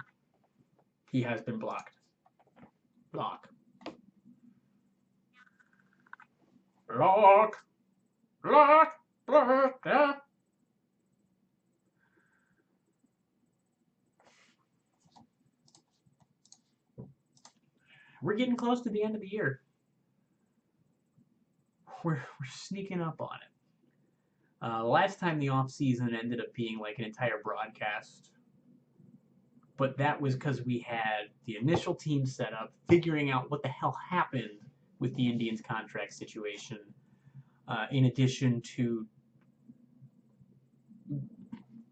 Speaker 1: He has been blocked. Block. Block. Block. Block. Ah. We're getting close to the end of the year. We're sneaking up on it. Last time the off season ended up being like an entire broadcast but that was because we had the initial team set up, figuring out what the hell happened with the Indians contract situation, in addition to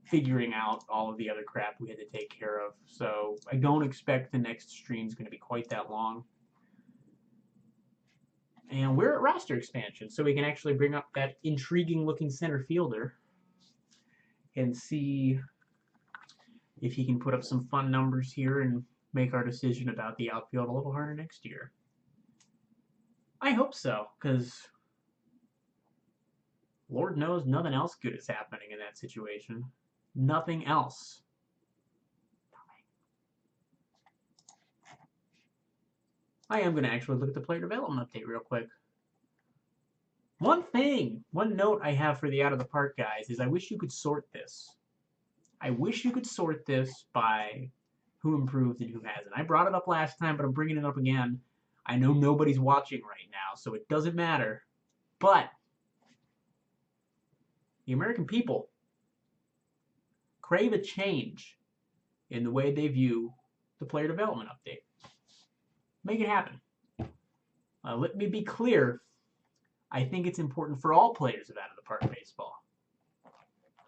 Speaker 1: figuring out all of the other crap we had to take care of. So I don't expect the next stream is going to be quite that long. And we're at roster expansion, so we can actually bring up that intriguing-looking center fielder and see if he can put up some fun numbers here and make our decision about the outfield a little harder next year. I hope so, because Lord knows nothing else good is happening in that situation. Nothing else. I am going to actually look at the player development update real quick. One note I have for the Out of the Park guys is I wish you could sort this. I wish you could sort this by who improved and who hasn't. I brought it up last time, but I'm bringing it up again. I know nobody's watching right now, so it doesn't matter. But the American people crave a change in the way they view the player development update. Make it happen. Let me be clear. I think it's important for all players of Out of the Park baseball.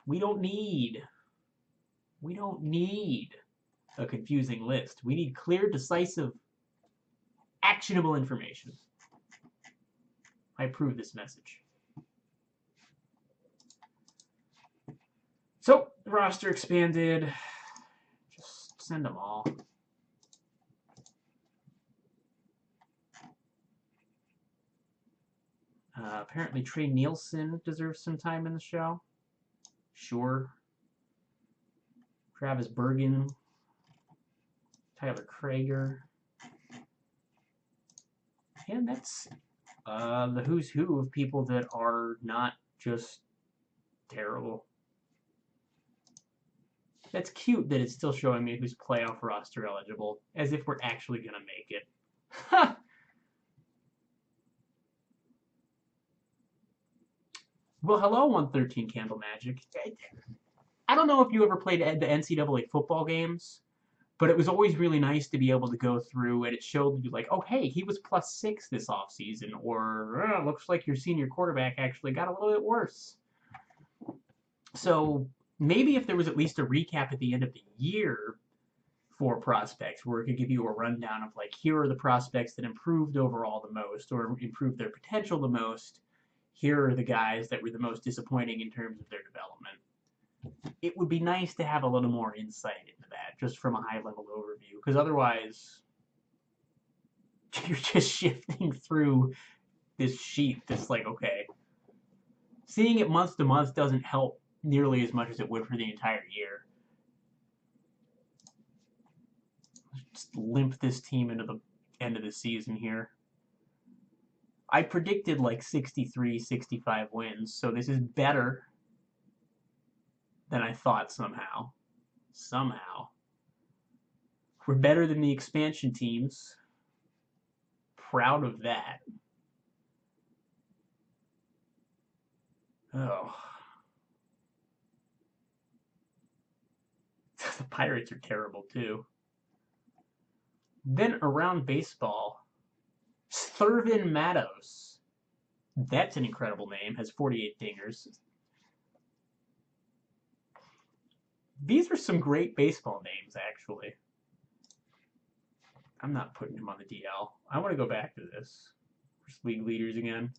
Speaker 1: We don't need a confusing list. We need clear, decisive, actionable information. I approve this message. So, the roster expanded. Just send them all. Apparently Trey Nielsen deserves some time in the show. Sure. Travis Bergen. Tyler Krager. And that's the who's who of people that are not just terrible. That's cute that it's still showing me who's playoff roster eligible, as if we're actually going to make it. Ha! Well, hello, 113 Candle Magic. I don't know if you ever played the NCAA football games, but it was always really nice to be able to go through and it showed you like, oh, hey, he was +6 this offseason, or looks like your senior quarterback actually got a little bit worse. So maybe if there was at least a recap at the end of the year for prospects where it could give you a rundown of like, here are the prospects that improved overall the most or improved their potential the most. Here are the guys that were the most disappointing in terms of their development. It would be nice to have a little more insight into that, just from a high-level overview, because otherwise you're just shifting through this sheet that's like, okay, seeing it month to month doesn't help nearly as much as it would for the entire year. Just limp this team into the end of the season here. I predicted like 63, 65 wins, so this is better than I thought somehow. Somehow. We're better than the expansion teams. Proud of that. Oh. The Pirates are terrible too. Then around baseball, Thurvin Matos. That's an incredible name. Has 48 dingers. These are some great baseball names, actually. I'm not putting him on the DL. I want to go back to this. First league leaders again.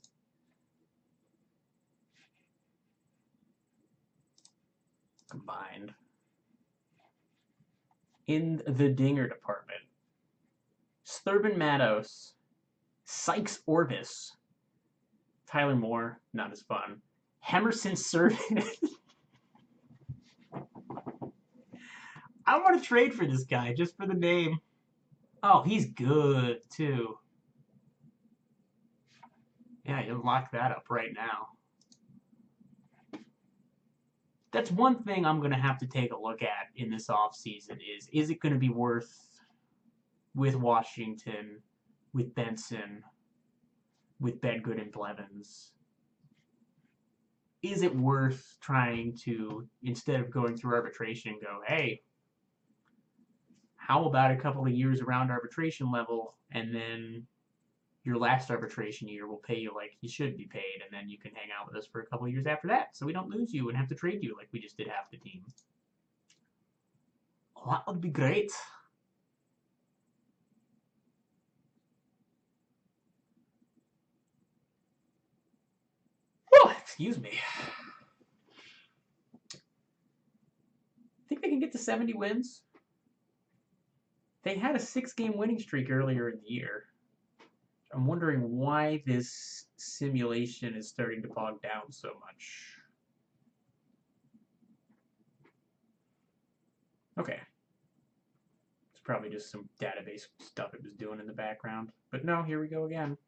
Speaker 1: Combined. In the dinger department, Thurvin Matos, Sykes Orvis, Tyler Moore, not as fun. Hemerson Servant. I want to trade for this guy just for the name. Oh, he's good too. Yeah, you lock that up right now. That's one thing I'm going to have to take a look at in this offseason is it going to be worth, with Washington, with Benson, with Bedgood and Blevins, is it worth trying to, instead of going through arbitration, go, hey, how about a couple of years around arbitration level, and then your last arbitration year will pay you like you should be paid, and then you can hang out with us for a couple of years after that, so we don't lose you and have to trade you like we just did half the team. Well, that would be great. Oh, excuse me. Think they can get to 70 wins? They had a 6-game winning streak earlier in the year. I'm wondering why this simulation is starting to bog down so much. Okay. It's probably just some database stuff it was doing in the background. But no, here we go again.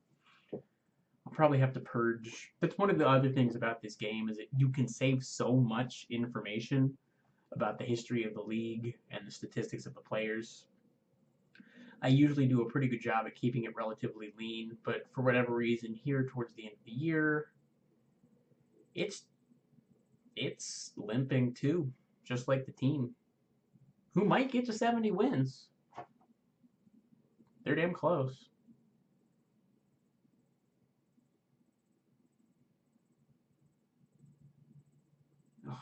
Speaker 1: I'll probably have to purge. That's one of the other things about this game, is that you can save so much information about the history of the league and the statistics of the players. I usually do a pretty good job at keeping it relatively lean, but for whatever reason, here towards the end of the year, it's limping too, just like the team, who might get to 70 wins. They're damn close. Ugh.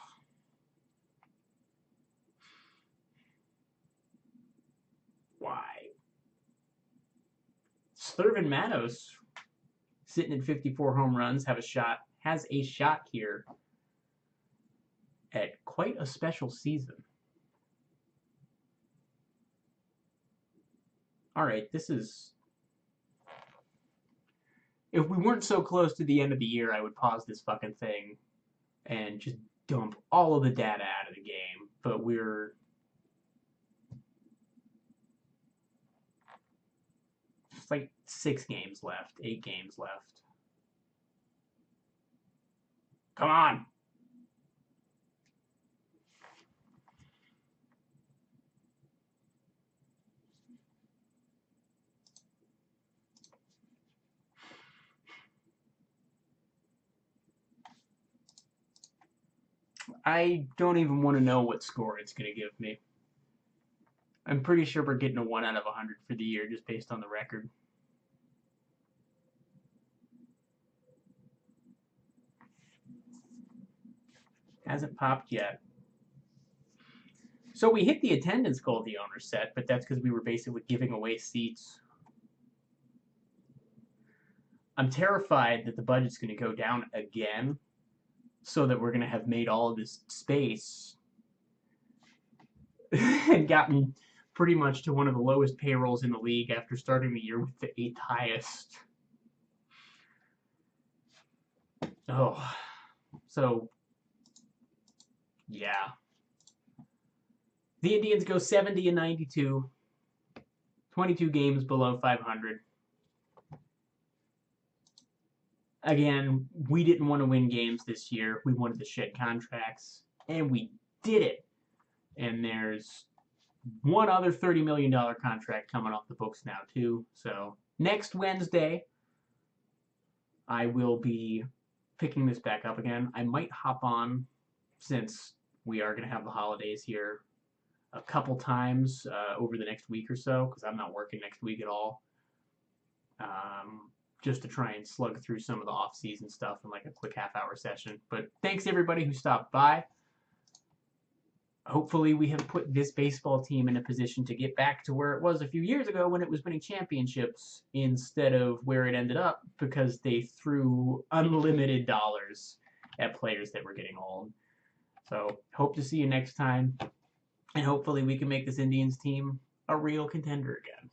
Speaker 1: Why? Thurman Manos, sitting at 54 home runs, has a shot here at quite a special season. All right, this is... If we weren't so close to the end of the year, I would pause this fucking thing and just dump all of the data out of the game. But we're... It's like 6 games left, 8 games left. Come on! I don't even want to know what score it's going to give me. I'm pretty sure we're getting a 1 out of 100 for the year just based on the record. Hasn't popped yet. So we hit the attendance goal the owner set, but that's because we were basically giving away seats. I'm terrified that the budget's going to go down again, so that we're going to have made all of this space and gotten pretty much to one of the lowest payrolls in the league after starting the year with the 8th highest. Oh, so yeah. The Indians go 70-92, 22 games below 500. Again, we didn't want to win games this year. We wanted to shed contracts, and we did it. And there's one other $30 million contract coming off the books now, too. So next Wednesday, I will be picking this back up again. I might hop on, since we are going to have the holidays here, a couple times over the next week or so, because I'm not working next week at all. Just to try and slug through some of the off-season stuff in like a quick half-hour session. But thanks everybody who stopped by. Hopefully we have put this baseball team in a position to get back to where it was a few years ago when it was winning championships instead of where it ended up because they threw unlimited dollars at players that were getting old. So hope to see you next time, and hopefully we can make this Indians team a real contender again.